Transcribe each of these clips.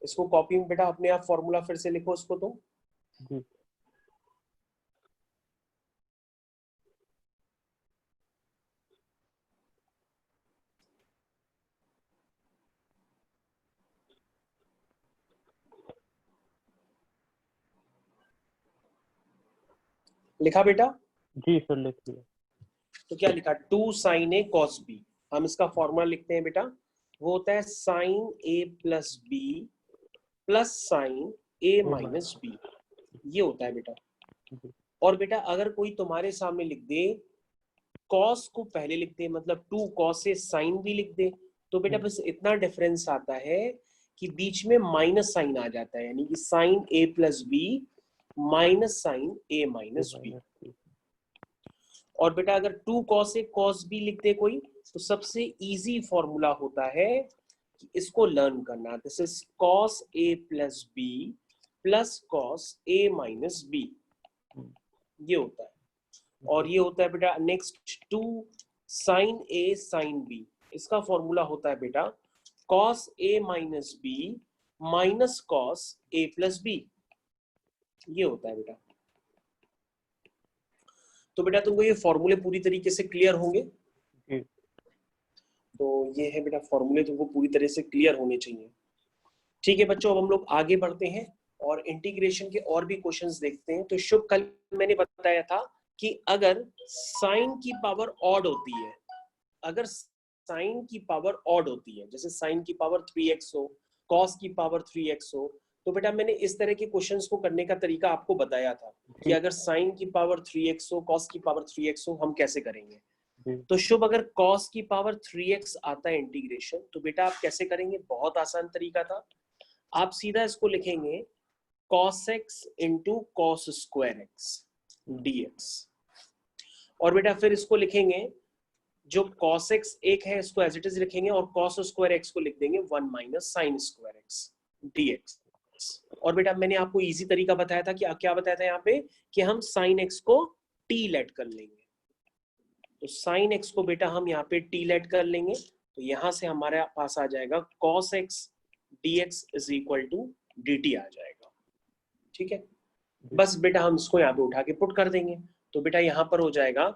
इसको कॉपी में बेटा अपने आप फॉर्मूला फिर से लिखो उसको तो। जी लिखा बेटा? जी सर, लिख लिया। तो क्या लिखा, 2 sin a cos b। हम इसका फॉर्मूला लिखते हैं बेटा, वो होता है sin a plus b plus sin a minus b, ये होता है बेटा। जी और बेटा अगर कोई तुम्हारे सामने लिख दे cos को पहले लिख दे, मतलब 2 cos से sin भी लिख दे, तो बेटा बस इतना डिफरेंस आता है कि बीच में माइनस साइन आ जाता है, यानी कि sin a plus b minus sin a minus b। और बेटा अगर 2 cos a cos b लिख दे कोई, तो सबसे इजी फॉर्मूला होता है कि इसको लर्न करना, this is cos a plus b plus cos a minus b, ये होता है। और ये होता है बेटा next 2 sin a sin b, इसका फॉर्मूला होता है बेटा cos a minus b minus cos a plus b, ये होता है बेटा। तो बेटा तुमको ये फॉर्मूले पूरी तरीके से क्लियर होंगे? जी तो ये है बेटा फॉर्मूले, तुमको पूरी तरह से क्लियर होने चाहिए। ठीक है बच्चों, अब हम लोग आगे बढ़ते हैं और इंटीग्रेशन के और भी क्वेश्चंस देखते हैं। तो शुभ, कल मैंने बताया था कि अगर साइन की पावर ऑड होती है, अगर साइन की पावर ऑड होती है, जैसे साइन की पावर 3x हो, कॉस की पावर 3x हो, तो बेटा मैंने इस तरह के क्वेश्चंस को करने का तरीका आपको बताया था कि अगर साइन की पावर 3x हो, कॉस की पावर 3x हो, हम कैसे करेंगे। तो शुभ, अगर cos की पावर 3x आता है इंटीग्रेशन, तो बेटा आप कैसे करेंगे? बहुत आसान तरीका था, आप सीधा इसको लिखेंगे cos x into cos square x dx। और बेटा फिर इसको लिखेंगे, जो cos x एक है इसको एज इट इज लिखेंगे और cos स्क्वायर x को लिख देंगे 1 minus sign square x dx। और बेटा मैंने आपको इजी तरीका बताया था कि क्या बताया था यहाँ पे, कि हम sin x को t लेट कर लेंगे। तो sin x को बेटा हम यहाँ पे t लेट कर लेंगे, तो यहां से हमारे पास आ जाएगा cos x dx is equal to dt आ जाएगा। ठीक है, बस बेटा हम इसको यहाँ पे उठा के पुट कर देंगे, तो बेटा यहाँ पर हो जाएगा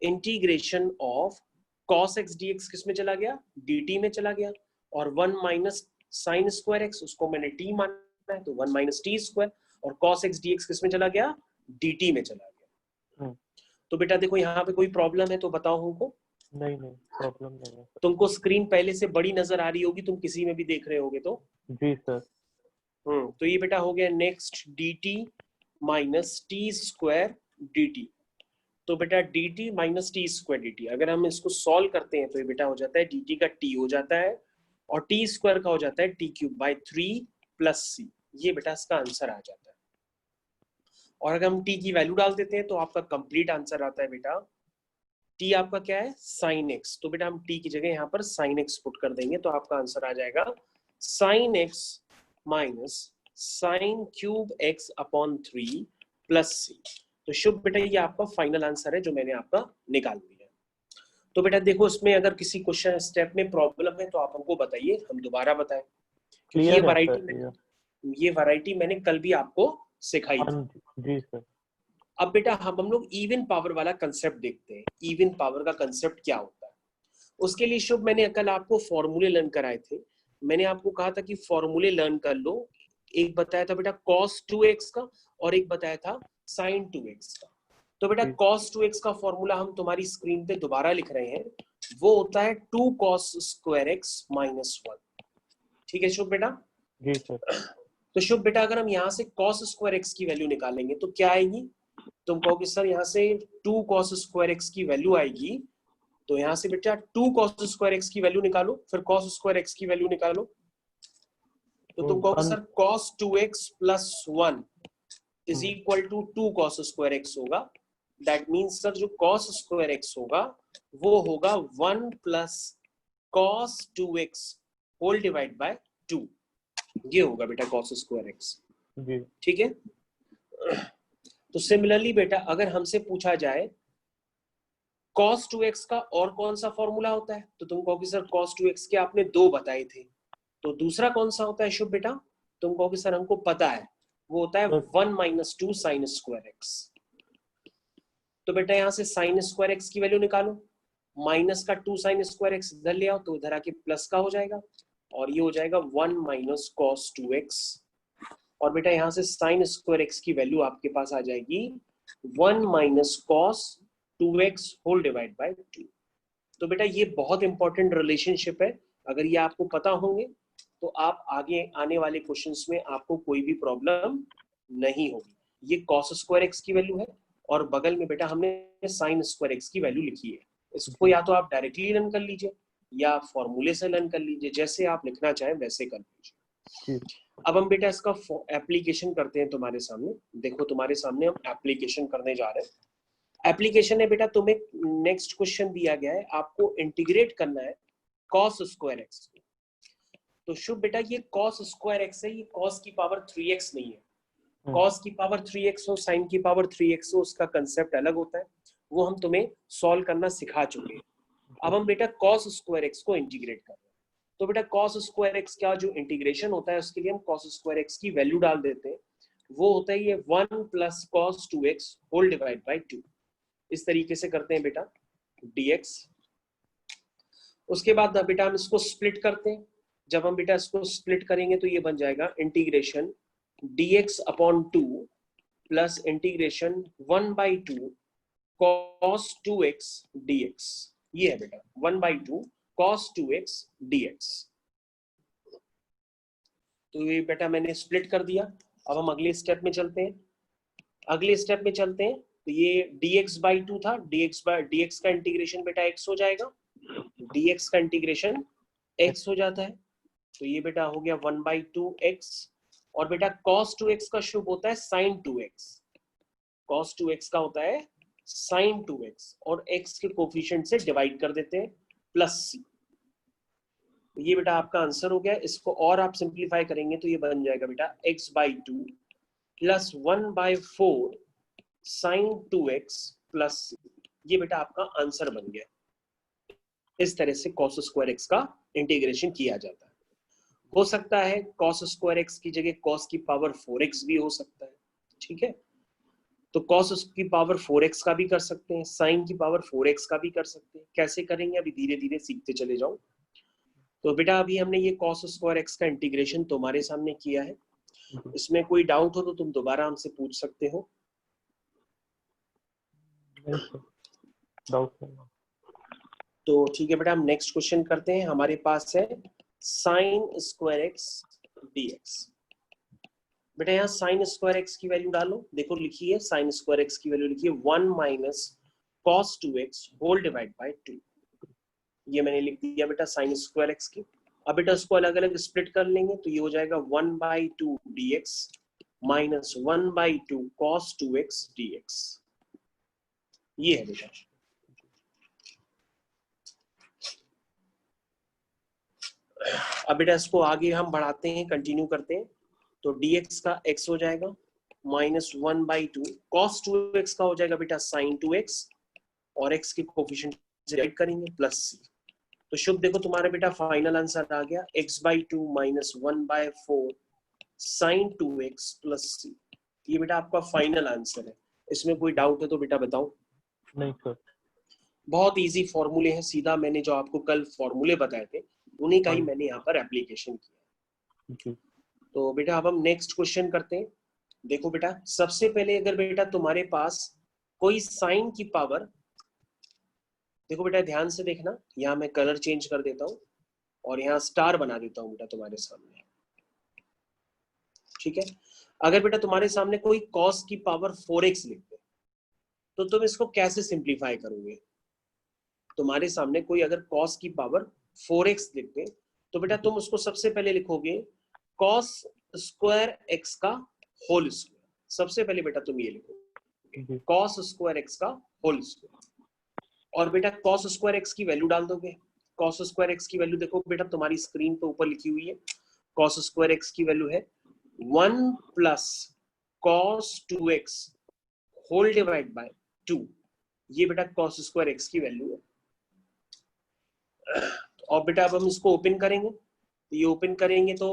integration of cos x dx किस में चला गया, dt में चला गया, और 1 माइनस साइन स्क्वायर x उसको मैंने t माना है, तो 1 माइनस टी स्क्वायर, और cos x dx किस में चला गया, dt में चला गया। तो बेटा देखो यहाँ पे कोई प्रॉब्लम है तो बताओ हमको। नहीं प्रॉब्लम नहीं है। तुमको स्क्रीन पहले से बड़ी नजर आ रही होगी, तुम किसी में भी देख रहे होगे तो। जी सर। तो ये बेटा हो गया next dt minus T square dt। तो बेटा dt minus T square dt, अगर हम इसको सॉल्व करते हैं तो ये बेटा हो जाता है dt का t हो जाता है और टी स्क्वायर का हो जाता है T cube by 3 plus C, ये बेटा इसका आंसर आ जाता है। और अगर हम t की वैल्यू डाल देते हैं तो आपका कंप्लीट आंसर आता है बेटा, t आपका क्या है, साइन x, तो बेटा हम t की जगह यहाँ पर साइन x पुट कर देंगे, तो आपका आंसर आ जाएगा sine x minus sine cube x upon 3 plus C. तो शुभ बेटा ये आपका फाइनल आंसर है जो मैंने आपका निकाल दिया। तो बेटा देखो इसमें अगर किसी क्वेश्चन स्टेप में प्रॉब्लम है तो आप हमको बताइए, हम दोबारा बताएं, क्योंकि ये वैरायटी मैंने कल भी आपको सिखाई थी। जी सर। अब बेटा हम लोग इवन पावर वाला कंसेप्ट देखते हैं, इवन पावर का कंसेप्ट क्या होता है। उसके लिए शुभ मैंने कल आपको फॉर्मूले लर्न कराए थे, मैंने आपको कहा था कि फॉर्मूले लर्न कर लो। एक बताया था बेटा cos 2x का और एक बताया था sin 2x का। तो बेटा cos 2x का फॉर्मूला हम तुम्हारी स्क्रीन पे दोबारा लिख रहे हैं, वो होता है 2 cos स्क्वायर x माइनस 1। ठीक है शुभ बेटा? जी सर। तो शुभ बेटा अगर हम यहाँ से cos स्क्वायर x की वैल्यू निकालेंगे तो क्या आएगी, तुम कहोगे सर यहाँ से 2 cos स्क्वायर x की वैल्यू आएगी, तो यहाँ से बेटा 2 cos स्क्वायर x की वैल्यू निकालो, फिर cos स्क्वायर x की वैल्यू निकालो, तो तुम कहोगे sir cos 2x plus 1 is equal to 2 cos square x होगा। दैट मीन्स सर जो cos स्क्वायर x होगा वो होगा 1 plus cos 2x whole divide by 2, ये होगा बेटा cos स्क्वायर x। ठीक है, तो सिमिलरली बेटा अगर हमसे पूछा जाए cos 2x का और कौन सा फॉर्मूला होता है, तो तुम कहोगे सर cos 2x के आपने 2 बताए थे, तो दूसरा कौन सा होता है शुभ बेटा, तुम कहोगे सर हमको पता है, वो होता है 1 माइनस 2 साइन स्क्वायर एक्स। तो बेटा यहाँ से साइन स्क्वायर एक्स की वैल्यू निकालो, माइनस का 2 साइन स्क्वायर एक्स इधर ले आओ तो इधर आके प्लस का हो जाएगा, और ये हो जाएगा 1 माइनस कॉस 2x। और बेटा यहाँ से साइन स्क्वायर एक्स की वैल्यू आपके पास आ जाएगी 1 minus cos 2x whole divide by 2। तो बेटा ये बहुत इंपॉर्टेंट रिलेशनशिप है, अगर ये आपको पता होंगे तो आप आगे आने वाले क्वेश्चंस में आपको कोई भी प्रॉब्लम नहीं होगी। ये कॉस स्क्वायर एक्स की वैल्यू है और बगल में बेटा हमने साइन स्क्वायर एक्स की वैल्यू लिखी है। इसको या तो आप डायरेक्टली लर्न कर लीजिए या फॉर्मूले से लर्न कर लीजिए, जैसे आप लिखना चाहें वैसे कर लीजिए। अब हम बेटा इसका एप्लीकेशन करते हैं तुम्हारे सामने। देखो तुम्हारे सामने हम एप्लीकेशन करने जा रहे हैं। एप्लीकेशन है बेटा, तुम्हें नेक्स्ट क्वेश्चन दिया गया है, आपको इंटीग्रेट करना है कॉस स्क्वायर एक्स। तो शुभ बेटा ये कॉस स्क्वायर एक्स है, ये कॉस की पावर 3x नहीं है। कॉस की पावर 3x हो, साइन की पावर 3x हो, उसका कंसेप्ट अलग होता है, वो हम तुम्हें सॉल्व करना सिखा चुके हैं। अब हम बेटा कॉस स्क्वायर एक्स को इंटीग्रेट कर रहे हैं। तो बेटा कॉस स्क्वायर एक्स का जो इंटीग्रेशन होता है उसके लिए हम कॉस स्क्वायर एक्स की वैल्यू डाल देते हैं, वो होता है ये 1 plus cos 2x whole divide by 2। इस तरीके से करते हैं बेटा dx। उसके बाद बेटा हम इसको स्प्लिट करते हैं। जब हम बेटा इसको स्प्लिट करेंगे तो ये बन जाएगा integration dx upon 2 plus integration 1 by 2 cos 2x dx। ये है बेटा 1 बाई 2 cos 2x dx। तो ये बेटा मैंने स्प्लिट कर दिया। अब हम अगले स्टेप में चलते हैं। अगले स्टेप में चलते हैं तो ये dx बाई 2 था, dx का इंटीग्रेशन बेटा x हो जाएगा, dx का इंटीग्रेशन x हो जाता है। तो ये बेटा हो गया 1 बाई 2x। और बेटा cos 2x का शुभ होता है sin 2x। cos 2x का होता है sin 2x और x के कोफिशिएंट से डिवाइड कर देते हैं प्लस c। ये बेटा आपका आंसर हो गया। इसको और आप सिंप्लीफाई करेंगे तो ये बन जाएगा बेटा x by 2 plus 1 by 4 sin 2x plus c। ये बेटा आपका आंसर बन गया। इस तरह से cos स्क्वायर x का इंटीग्रेशन किया जाता है। हो सकता है cos स्क्वायर x की जगह cos की पावर 4x भी हो सकता है, ठीक है। तो cos की पावर 4x का भी कर सकते हैं, sin की पावर 4x का भी कर सकते हैं। कैसे करेंगे अभी धीरे धीरे सीखते चले जाओ। तो बेटा अभी हमने ये cos स्क्वायर x का इंटीग्रेशन तुम्हारे सामने किया है। इसमें कोई डाउट हो तो तुम दोबारा हमसे पूछ सकते हो। तो ठीक है बेटा हम नेक्स्ट क्वेश्चन करते हैं। हमारे पास है साइन स्क्वायर एक्स dx। बेटा यहाँ साइन स्क्वायर एक्स की वैल्यू डालो। देखो लिखी है साइन स्क्वायर एक्स की वैल्यू लिखी है 1 minus cos 2x whole divide by 2। ये मैंने लिख दिया बेटा साइन स्क्वायर एक्स की। अब बेटा उसको अलग अलग स्प्लिट कर लेंगे तो ये हो जाएगा 1 by 2 dx minus 1 by 2 cos 2x dx। ये है बेटा। अब बेटा इसको आगे हम बढ़ाते हैं, कंटिन्यू करते हैं। तो dx का x हो जाएगा माइनस 1 बाई 2 कॉस 2x का हो जाएगा बेटा साइन 2x और x के कोफिशिएंट से डिवाइड करेंगे प्लस c। तो शुभ देखो तुम्हारा बेटा फाइनल आंसर आ गया x by 2 minus 1 by 4 sine 2x plus c। ये बेटा आपका फाइनल आंसर है। इसमें कोई डाउट है तो बेटा बताओ। नहीं सर। बहुत इजी फॉर्मूले हैं, सीधा मैंने जो आपको कल फॉर्मूले बताए थे उन्हीं का ही मैंने यहाँ पर एप्लीकेशन किया। तो बेटा अब हम नेक्स्ट क्वेश्चन करते हैं। देखो बेटा सबसे पहले अगर बेटा तुम्हारे पास कोई साइन की पावर, देखो बेटा ध्यान से देखना, यहाँ मैं कलर चेंज कर देता हूँ और यहाँ स्टार बना देता हूँ बेटा तुम्हारे सामने, ठीक है। अगर बेटा तुम्हारे सामने कोई cos की पावर 4x लिख दे तो तुम इसको कैसे सिंप्लीफाई करोगे। तुम्हारे सामने कोई अगर cos की पावर 4x लिख दे तो बेटा तुम उसको सबसे पहले लिखोगे cos स्क्वायर x का होल स्क्वायर। सबसे पहले बेटा तुम ये लिखोगे cos स्क्वायर x का होल स्क्वायर और बेटा cos स्क्वायर x की वैल्यू डाल दोगे। cos स्क्वायर x की वैल्यू देखो बेटा तुम्हारी स्क्रीन पे ऊपर लिखी हुई है। cos स्क्वायर x की वैल्यू है 1 plus cos 2x whole divide by 2। ये बेटा cos स्क्वायर x की वैल्यू है। और बेटा अब हम इसको ओपन करेंगे, तो ये ओपन करेंगे तो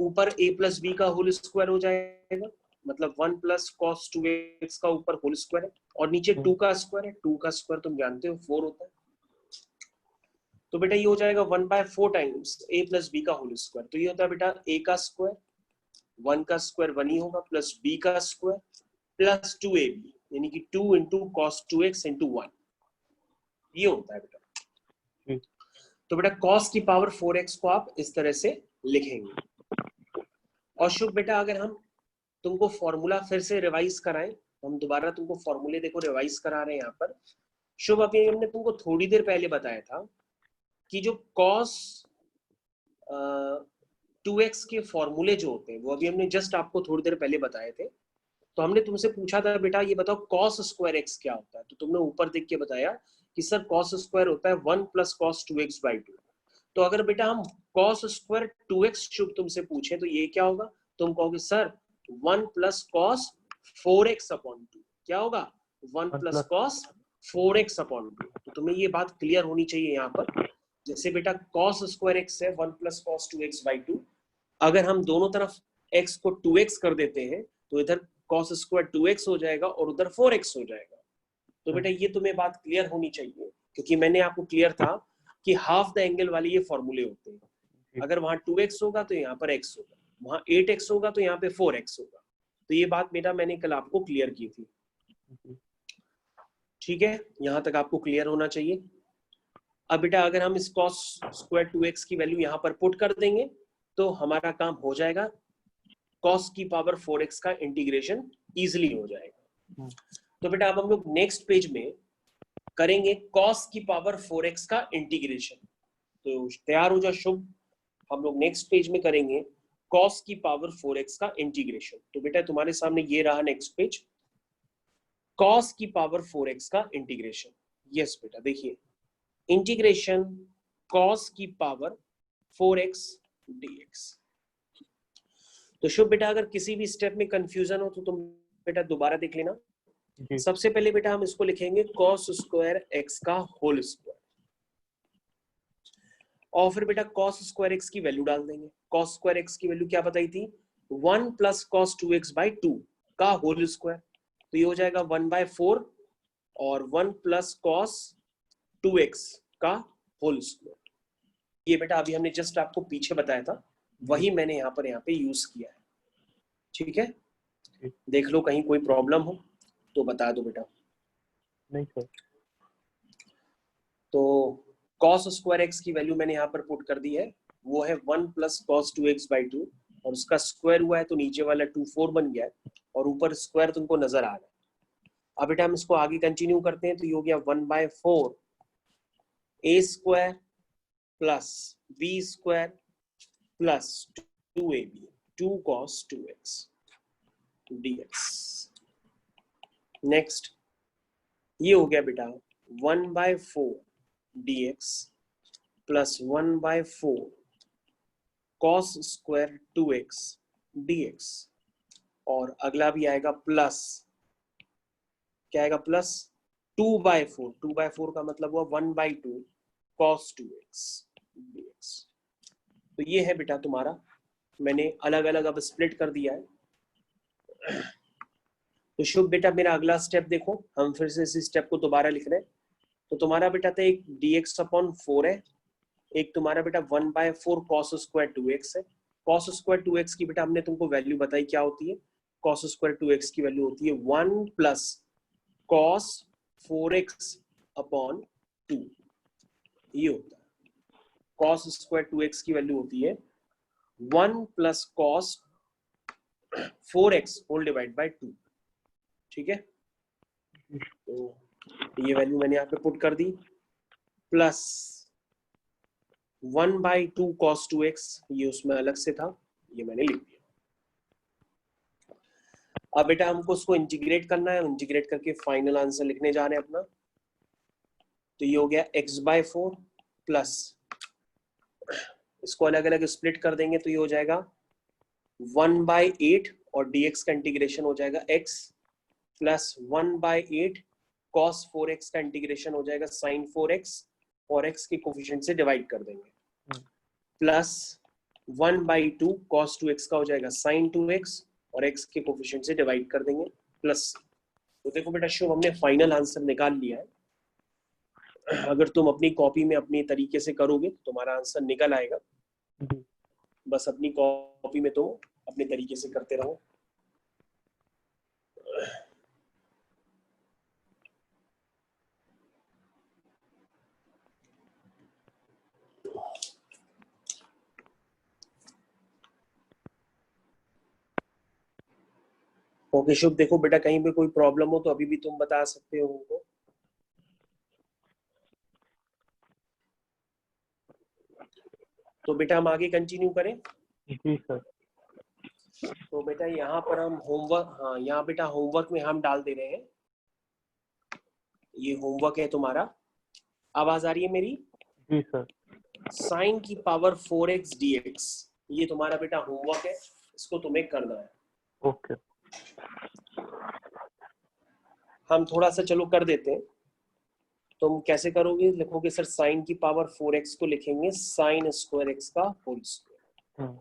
ऊपर a प्लस बी का होल स्क्वायर हो जाएगा, मतलब 1 प्लस कॉस 2x का ऊपर होल स्क्वायर है, और नीचे 2 का स्क्वायर है। 2 का स्क्वायर तुम जानते हो 4 होता है। तो बेटा ये हो जाएगा 1/4 टाइम्स a प्लस बी का होल स्क्वायर। तो ये होता है बेटा a का स्क्वायर, 1 का स्क्वायर 1 ही होगा, प्लस b का स्क्वायर प्लस 2ab, यानी कि 2 इंटू कॉस 2x इंटू 1, ये होता है बेटा। तो बेटा cos की पावर 4x को आप इस तरह से लिखेंगे। और शुभ बेटा अगर हम तुमको फॉर्मूला फिर से रिवाइज कराएं, हम दोबारा तुमको फॉर्मूले देखो रिवाइज करा रहे हैं यहाँ पर। शुभ अभी हमने तुमको थोड़ी देर पहले बताया था कि जो cos 2x के फॉर्मूले जो होते हैं वो अभी हमने जस्ट आपको थोड़ी देर पहले बताए थे। तो हमने तुमसे पूछा था बेटा ये बताओ cos स्क्वायर x क्या होता है, तो तुमने ऊपर देख के बताया कि सर cos स्क्वायर होता है 1 प्लस कॉस 2x/2। तो अगर बेटा हम cos स्क्वायर 2x शुभ तुमसे पूछे तो ये क्या होगा, तुम कहोगे सर 1 प्लस कॉस 4x/2। क्या होगा, 1 प्लस कॉस 4x/2। तो तुम्हें ये बात क्लियर होनी चाहिए यहाँ पर। जैसे बेटा cos स्क्वायर x है 1 प्लस कॉस 2x/2, अगर हम दोनों तरफ x को 2x कर देते हैं तो इधर cos स्क्वायर 2x हो जाएगा और उधर 4x हो जाएगा। तो बेटा ये तुम्हें बात क्लियर होनी चाहिए, क्योंकि मैंने आपको क्लियर था कि हाफ द एंगल वाले ये फॉर्मूले होते हैं। अगर वहां 2x होगा तो यहाँ पर x होगा, वहां 8x होगा तो यहाँ पे 4x होगा। तो ये बात बेटा मैंने कल आपको क्लियर की थी। ठीक है, यहाँ तक आपको क्लियर होना चाहिए। अब बेटा अगर हम इस cos स्क्वायर 2x की वैल्यू यहाँ पर पुट कर देंगे तो हमारा काम हो जाएगा, cos की पावर 4x का इंटीग्रेशन इजिली हो जाएगा। तो बेटा अब हम लोग नेक्स्ट पेज में करेंगे cos की पावर 4x का इंटीग्रेशन। तो तैयार हो जा शुभ, हम लोग नेक्स्ट पेज में करेंगे cos की पावर 4x का इंटीग्रेशन। तो बेटा तुम्हारे सामने ये रहा नेक्स्ट पेज, cos की पावर 4x का इंटीग्रेशन। यस बेटा देखिए, इंटीग्रेशन cos की पावर 4x dx। तो शुभ बेटा अगर किसी भी स्टेप में कंफ्यूजन हो तो तुम बेटा दोबारा देख लेना। सबसे पहले बेटा हम इसको लिखेंगे cos स्क्वायर x का होल स्क्वायर, और फिर बेटा cos स्क्वायर x की वैल्यू डाल देंगे। cos स्क्वायर x की वैल्यू क्या बताई थी, 1 प्लस cos 2x/2 का होल स्क्वायर। तो ये हो जाएगा 1/4 और 1 प्लस cos 2x का होल स्क्वायर। ये बेटा अभी हमने जस्ट आपको पीछे बताया था, वही मैंने यहाँ पे यूज किया है। ठीक है, देख लो कहीं कोई प्रॉब्लम हो तो बता दो बेटा। नहीं सर। तो cos स्क्वायर x की वैल्यू मैंने यहाँ पर पुट कर दी है, वो है 1 प्लस cos 2x/2, और उसका स्क्वायर हुआ है तो नीचे वाला 24 बन गया है, और ऊपर स्क्वायर तुमको नजर आ रहा है। अब बेटा हम इसको आगे कंटिन्यू करते हैं, तो ये हो गया 1/4 a square plus b square plus 2ab 2 cos 2x dx। Next ये हो गया बेटा 1/4 dx plus 1/4 cos square 2x dx, और अगला भी आएगा प्लस, क्या आएगा, प्लस 2/4, 2/4 का मतलब हुआ 1/2 cos 2x dx। तो ये है बेटा तुम्हारा, मैंने अलग अलग अब स्प्लिट कर दिया है। तो शुभ बेटा मेरा अगला स्टेप देखो, हम फिर से इसी स्टेप को दोबारा लिख रहे हैं। तो तुम्हारा बेटा था एक dx/4 है, एक तुम्हारा बेटा 1/4 cos स्क्वायर 2x है। cos स्क्वायर 2x की बेटा हमने तुमको वैल्यू बताई क्या होती है, cos स्क्वायर 2x की वैल्यू होती है 1 प्लस cos 4x/2, ये होता है। cos स्क्वायर 2x की वैल्यू होती है 1 plus cos 4x whole divide by 2। ठीक है, तो ये वैल्यू मैंने यहाँ पे पुट कर दी, प्लस 1/2 cos 2x, ये उसमें अलग से था, ये मैंने लिख दिया। अब बेटा हमको उसको इंटीग्रेट करना है, इंटीग्रेट करके फाइनल आंसर लिखने जा रहे हैं अपना। तो ये हो गया x/4 प्लस, इसको अलग अलग स्प्लिट कर देंगे तो ये हो जाएगा 1/8, और dx का इंटीग्रेशन हो जाएगा x, प्लस 1/8 cos 4x का इंटीग्रेशन हो जाएगा sin 4x, और x के कोफिशिएंट से डिवाइड कर देंगे, प्लस 1/2 cos 2x का हो जाएगा sin 2x और x के कोफिशिएंट से डिवाइड कर देंगे प्लस। तो देखो बेटा शुभ, हमने फाइनल आंसर निकाल लिया है। अगर तुम अपनी कॉपी में अपनी तरीके से करोगे तो तुम्हारा आंसर निकल आएगा। जी बस अपनी कॉपी में तुम अपने तरीके से करते रहो। ओके शुभ, देखो बेटा कहीं पे कोई प्रॉब्लम हो तो अभी भी तुम बता सकते हो उनको। तो बेटा हम आगे कंटिन्यू करें। जी सर। तो बेटा यहाँ पर हम होमवर्क, हाँ यहाँ बेटा होमवर्क में हम डाल दे रहे हैं, ये होमवर्क है तुम्हारा। आवाज आ रही है मेरी? जी सर। साइन की पावर 4x dx, ये तुम्हारा बेटा होमवर्क है, इसको तुम्हें करना है। ओके। हम थोड़ा सा चलो कर देते हैं। तुम कैसे करोगे? लिखोगे सर साइन की पावर 4x को लिखेंगे साइन स्क्वायर x का होल स्क्वायर,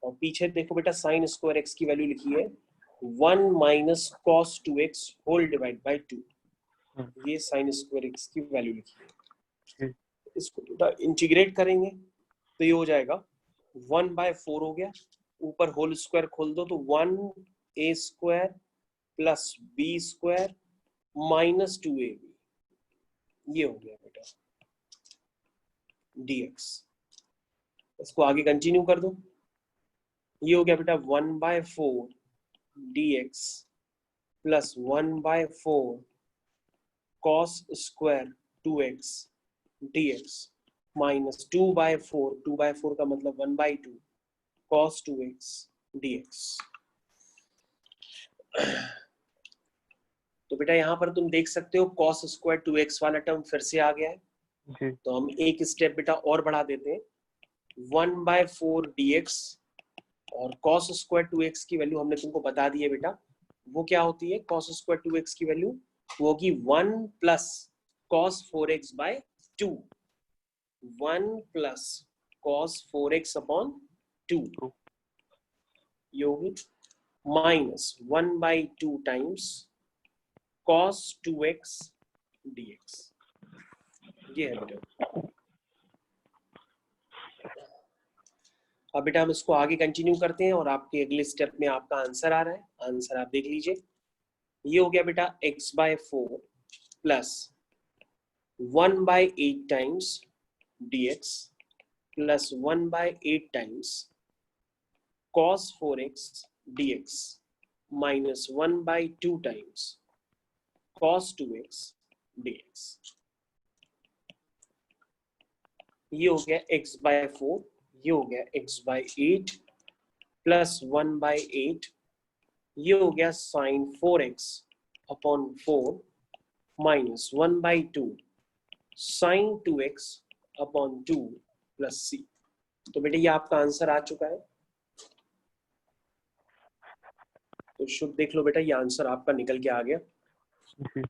और पीछे देखो बेटा साइन स्क्वायर x की वैल्यू लिखी है 1 minus cos 2x whole divide by 2, ये साइन स्क्वायर x की वैल्यू लिखी है। इसको बेटा इंटीग्रेट करेंगे तो ये हो जाएगा 1/4 हो गया, ऊपर होल स्क्वायर खोल दो तो 1a square plus b square minus 2ab, ये हो गया बेटा dx। इसको आगे कंटिन्यू कर दो, ये हो गया बेटा 1/4 dx plus 1/4 cos square 2x dx minus 2/4, 2/4 का मतलब 1/2 cos 2x dx। तो बेटा यहाँ पर तुम देख सकते हो cos स्क्वायर 2x वाला टर्म फिर से आ गया है। जी तो हम एक स्टेप बेटा और बढ़ा देते हैं, 1/4 dx और cos स्क्वायर 2x की वैल्यू हमने तुमको बता दी है बेटा, वो क्या होती है? cos स्क्वायर 2x की वैल्यू वो होगी 1 plus cos 4x by 2, 1 plus cos 4x upon 2, ये होगी minus 1/2 times cos 2x dx, ये है बेटा। अब बेटा हम इसको आगे कंटिन्यू करते हैं और आपके अगले स्टेप में आपका आंसर आ रहा है, आंसर आप देख लीजिए। ये हो गया बेटा x/4 plus 1/8 times dx plus 1/8 times cos 4x dx minus 1/2 times cos 2x dx, ये हो गया x/4, ये हो गया x/8 प्लस 1/8, ये हो गया sine 4x upon 4 minus 1/2 sine 2x upon 2 plus c। तो बेटा ये आपका आंसर आ चुका है। तो शुभ देख लो बेटा, ये आंसर आपका निकल के आ गया। जी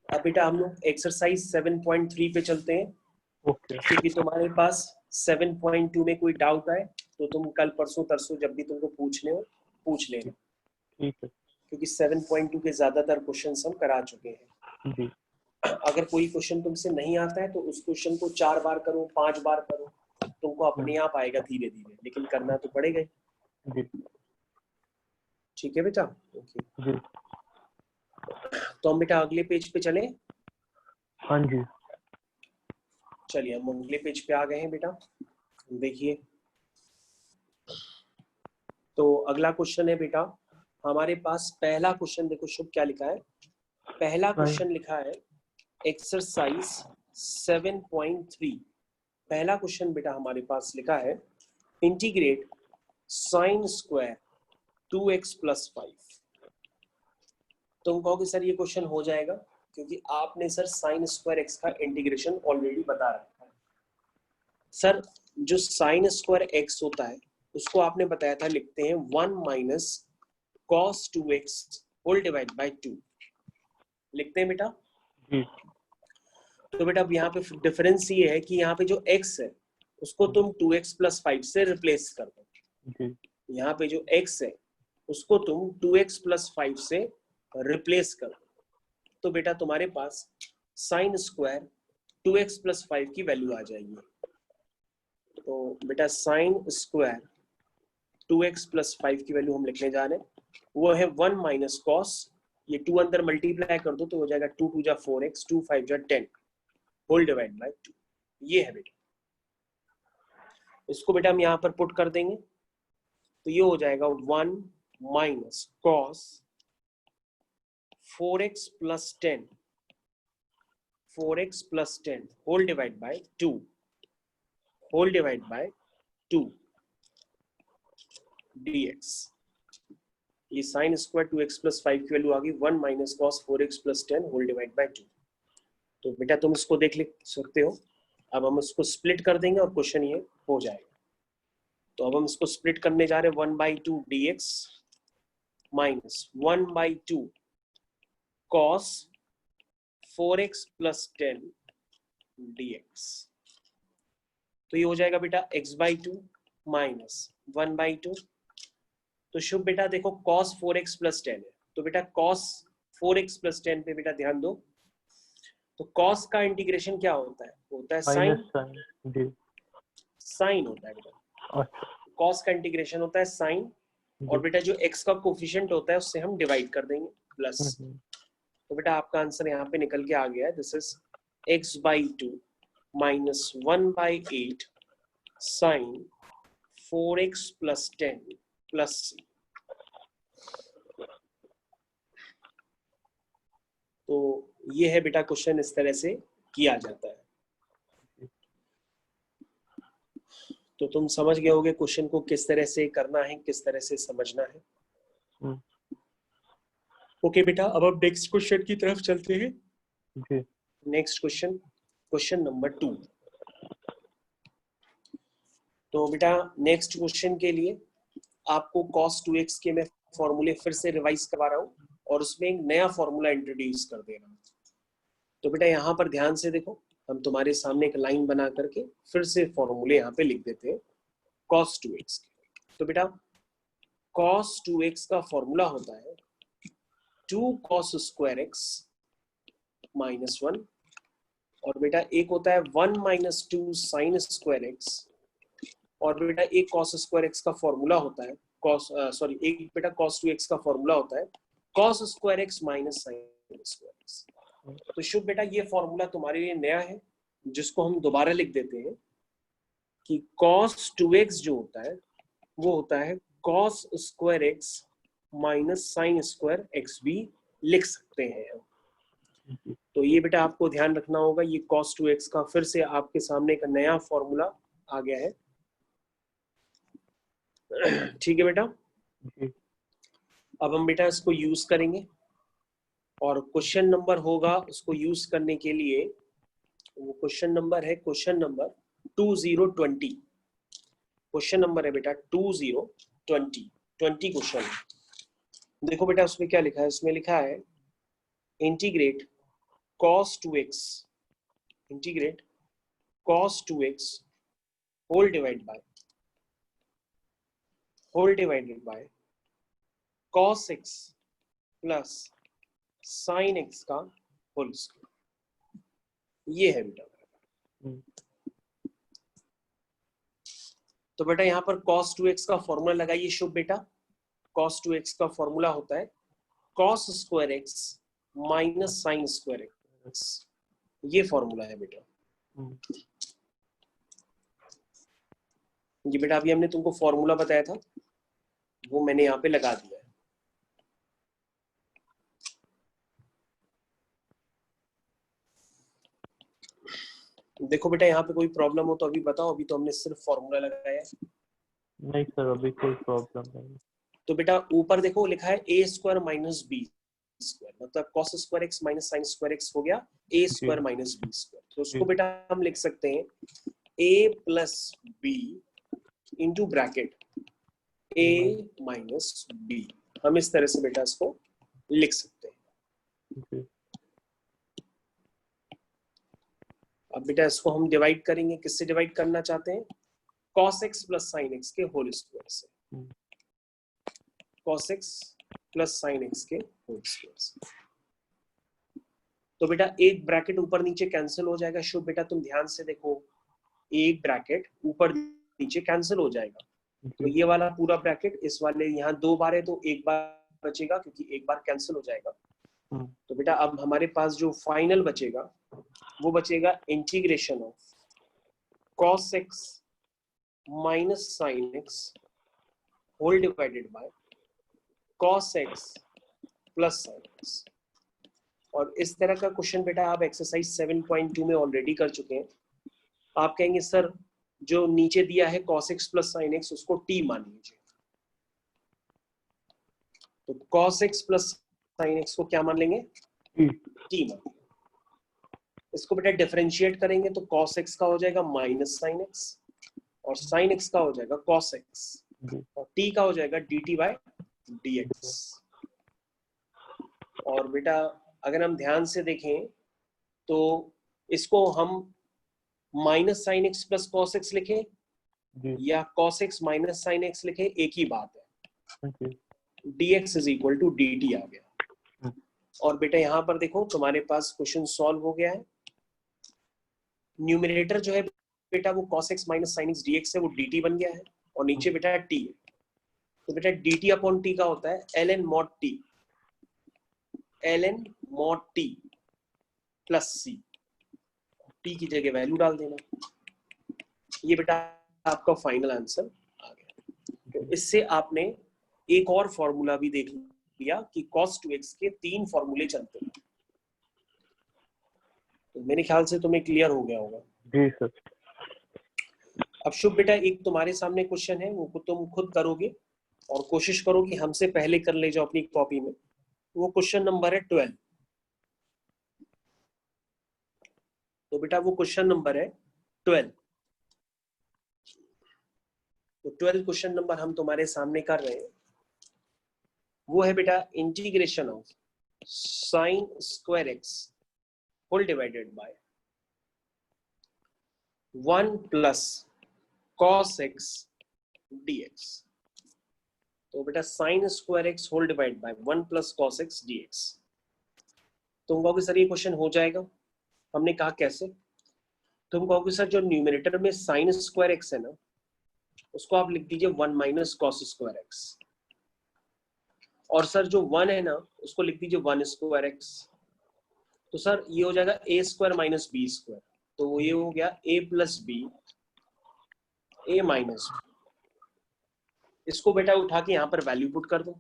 अब बेटा हम लोग एक्सरसाइज 7.3 पे चलते हैं, ओके। क्योंकि तुम्हारे पास 7.2 में कोई डाउट आए तो तुम कल परसों तरसों जब भी तुमको पूछने हो पूछ लेना, ठीक है। क्योंकि 7.2 के ज्यादातर क्वेश्चन हम करा चुके हैं। जी अगर कोई क्वेश्चन तुमसे नहीं आता है तो उस क्वेश्चन को 4 बार करो, 5 बार करो, तुमको अपने आप आएगा धीरे धीरे, लेकिन करना तो पड़ेगा ही। जी ठीक है बेटा, ओके। जी। तो हम बेटा अगले पेज पे चले। हाँ जी। चलिए हम अगले पेज पे आ गए हैं बेटा, देखिए। तो अगला क्वेश्चन है बेटा हमारे पास, पहला क्वेश्चन देखो शुभ क्या लिखा है। पहला क्वेश्चन लिखा है एक्सरसाइज 7.3। पहला क्वेश्चन बेटा हमारे पास लिखा है integrate sign square 2x plus 5। तुम कहोगे सर ये क्वेश्चन हो जाएगा, क्योंकि आपने सर साइन स्क्वायर x का इंटीग्रेशन ऑलरेडी बता रखा है। सर जो साइन स्क्वायर x होता है उसको आपने बताया था, लिखते हैं 1 minus cos 2x whole divide by 2, लिखते हैं बेटा। जी तो बेटा अब यहाँ पे डिफरेंस ये है कि यहाँ पे जो x है उसको तुम 2x + 5 से रिप्लेस कर दो। जी यहाँ पे जो x है उसको तुम 2x + 5 से रिप्लेस कर दो, तो बेटा तुम्हारे पास साइन स्क्वायर 2x + 5 की वैल्यू आ जाएगी। तो बेटा साइन स्क्वायर 2x + 5 की वैल्यू हम लिखने जा रहे हैं, वो है 1 - cos, ये 2 अंदर मल्टीप्लाई कर दो तो हो जाएगा 2 × 2 = 4x, 2 × 5 = 10 होल डिवाइड बाय 2। ये है बेटा, इसको बेटा हम यहाँ पर पुट कर देंगे तो ये हो जाएगा 1 - cos 4x + 10 4x + 10 whole divide by 2 whole divide by 2 dx। ये साइन स्क्वायर 2x + 5 की वैल्यू आ गई 1 - cos 4x + 10 whole divide by 2। तो बेटा तुम इसको देख सकते हो। अब हम इसको स्प्लिट कर देंगे और क्वेश्चन ये हो जाएगा। तो अब हम इसको स्प्लिट करने जा रहे हैं 1/2 dx minus 1/2 cos 4x + 10 dx। तो ये हो जाएगा बेटा x/2 माइनस 1/2। तो शुभ बेटा देखो cos 4x + 10 है, तो बेटा cos 4x + 10 पे बेटा ध्यान दो। तो cos का इंटीग्रेशन क्या होता है? होता है साइन। माइनस साइन जी साइन होता है बेटा, अच्छा cos का इंटीग्रेशन होता है साइन, और जी बेटा जो x का कोफिशिएंट होता है उससे हम डिवाइड कर देंगे प्लस। तो बेटा आपका आंसर यहाँ पे निकल के आ गया है, दिस इज x/2 माइनस 1/8 साइन 4x + 10 प्लस c। तो ये है बेटा क्वेश्चन, इस तरह से किया जाता है। तो तुम समझ गए होगे क्वेश्चन को किस तरह से करना है, किस तरह से समझना है। ओके बेटा, अब हम नेक्स्ट क्वेश्चन की तरफ चलते हैं। जी नेक्स्ट क्वेश्चन, क्वेश्चन नंबर 2। तो बेटा नेक्स्ट क्वेश्चन के लिए आपको cos 2x के मैं फॉर्मूले फिर से रिवाइज करवा रहा हूँ और उसमें एक नया फॉर्मूला इंट्रोड्यूस कर दे रहा हूँ। तो बेटा यहाँ पर ध्यान से देखो, हम तुम्हारे सामने एक लाइन बना करके फिर से फॉर्मूले यहाँ पे लिख देते हैं cos 2x। तो बेटा cos 2x का फॉर्मूला होता है 2 cos square x माइनस 1, और बेटा एक होता है 1 - 2 sin square x, और बेटा एक cos square x का फॉर्मूला होता है एक बेटा cos 2x का फॉर्मूला होता है cos square x minus sin square x। तो शुभ बेटा ये फॉर्मूला तुम्हारे लिए नया है, जिसको हम दोबारा लिख देते हैं कि cos 2x जो होता है वो होता है cos square x minus sin square x भी लिख सकते हैं। तो ये बेटा आपको ध्यान रखना होगा, ये cos 2x का फिर से आपके सामने एक नया फॉर्मूला आ गया है। ठीक है बेटा, जी अब हम बेटा इसको यूज करेंगे और क्वेश्चन नंबर होगा उसको यूज करने के लिए, वो क्वेश्चन नंबर है क्वेश्चन नंबर 2020। क्वेश्चन नंबर है बेटा 2020 क्वेश्चन। देखो बेटा उसमें क्या लिखा है, उसमें लिखा है integrate cos 2x integrate cos 2x whole divided by cos x plus sin x का होल स्क्वायर। ये है बेटा। तो बेटा यहाँ पर cos 2x का फॉर्मूला लगाइए शुभ बेटा। cos 2x का फॉर्मूला होता है cos square x minus sin square x। ये फॉर्मूला है बेटा। ये बेटा अभी हमने तुमको फॉर्मूला बताया था, वो मैंने यहाँ पे लगा दिया है। देखो बेटा यहाँ पे कोई प्रॉब्लम हो तो अभी बताओ, अभी तो हमने सिर्फ फॉर्मूला लगाया है। नहीं सर अभी कोई प्रॉब्लम नहीं। तो बेटा ऊपर देखो लिखा है a square minus b square, मतलब cos square x minus sin square x हो गया a square minus b square. तो उसको बेटा हम लिख सकते हैं a plus b into bracket a minus b। हम इस तरह से बेटा इसको लिख सकते हैं। अब बेटा इसको हम डिवाइड करेंगे, किससे डिवाइड करना चाहते हैं? cos x plus sin x के होल स्क्वायर से, cos x plus sin x के होल स्क्वायर से। तो बेटा एक ब्रैकेट ऊपर नीचे कैंसिल हो जाएगा। शुभ बेटा तुम ध्यान से देखो, एक ब्रैकेट ऊपर नीचे कैंसिल हो जाएगा, तो ये वाला पूरा ब्रैकेट इस वाले यहाँ 2 बार है तो 1 बार बचेगा क्योंकि 1 बार कैंसिल हो जाएगा। तो बेटा अब हमारे पास जो फाइनल बचेगा वो बचेगा integration of cos x minus sin x whole divided by cos x plus sin x। और इस तरह का क्वेश्चन बेटा आप एक्सरसाइज 7.2 में ऑलरेडी कर चुके हैं। आप कहेंगे सर जो नीचे दिया है cos x plus sin x उसको t मान लीजिए, तो cos x plus sin x को क्या मान लेंगे? t मान। इसको बेटा डिफरेंशिएट करेंगे तो cos x का हो जाएगा माइनस sin x और sin x का हो जाएगा cos x और t का हो जाएगा dt बाय dx। और बेटा अगर हम ध्यान से देखें तो इसको हम minus sin x plus cos x लिखें या cos x minus sin x लिखें, एक ही बात है, dx is equal to dt आ गया। और बेटा यहाँ पर देखो तुम्हारे पास क्वेश्चन सॉल्व हो गया है। न्यूमरेटर जो है बेटा वो cos x minus sin x dx है, वो dt बन गया है और नीचे बेटा t है। तो बेटा dt अपॉन t का होता है ln mod t, ln mod t plus c, t की जगह वैल्यू डाल देना। ये बेटा आपका फाइनल आंसर आ गया। तो इससे आपने एक और फॉर्मूला भी देख लिया कि cos 2x के 3 फॉर्मूले चलते हैं। तो मेरे ख्याल से तुम्हें क्लियर हो गया होगा। जी सर। अब शुभ बेटा एक तुम्हारे सामने क्वेश्चन है, वो तुम खुद करोगे और कोशिश करो कि हमसे पहले कर ले जाओ अपनी कॉपी में। वो क्वेश्चन नंबर है 12। तो बेटा वो क्वेश्चन नंबर है 12। तो 12 क्वेश्चन नंबर हम तुम्हारे सामने कर रहे हैं, वो है बेटा integration of sin square x whole divided by 1 plus cos x dx। तो बेटा sin square x whole divide by 1 plus cos x dx। तुम कहोगे सर ये क्वेश्चन हो जाएगा, हमने कहा कैसे? तुम कहोगे सर जो न्यूमरेटर में sin स्क्वायर x है ना, उसको आप लिख दीजिए 1 माइनस cos स्क्वायर x, और सर जो 1 है ना उसको लिख दीजिए 1 स्क्वायर x। तो सर ये हो जाएगा a square minus b square, तो ये हो गया a plus b a minus b। इसको बेटा उठा के यहाँ पर वैल्यू पुट कर दो,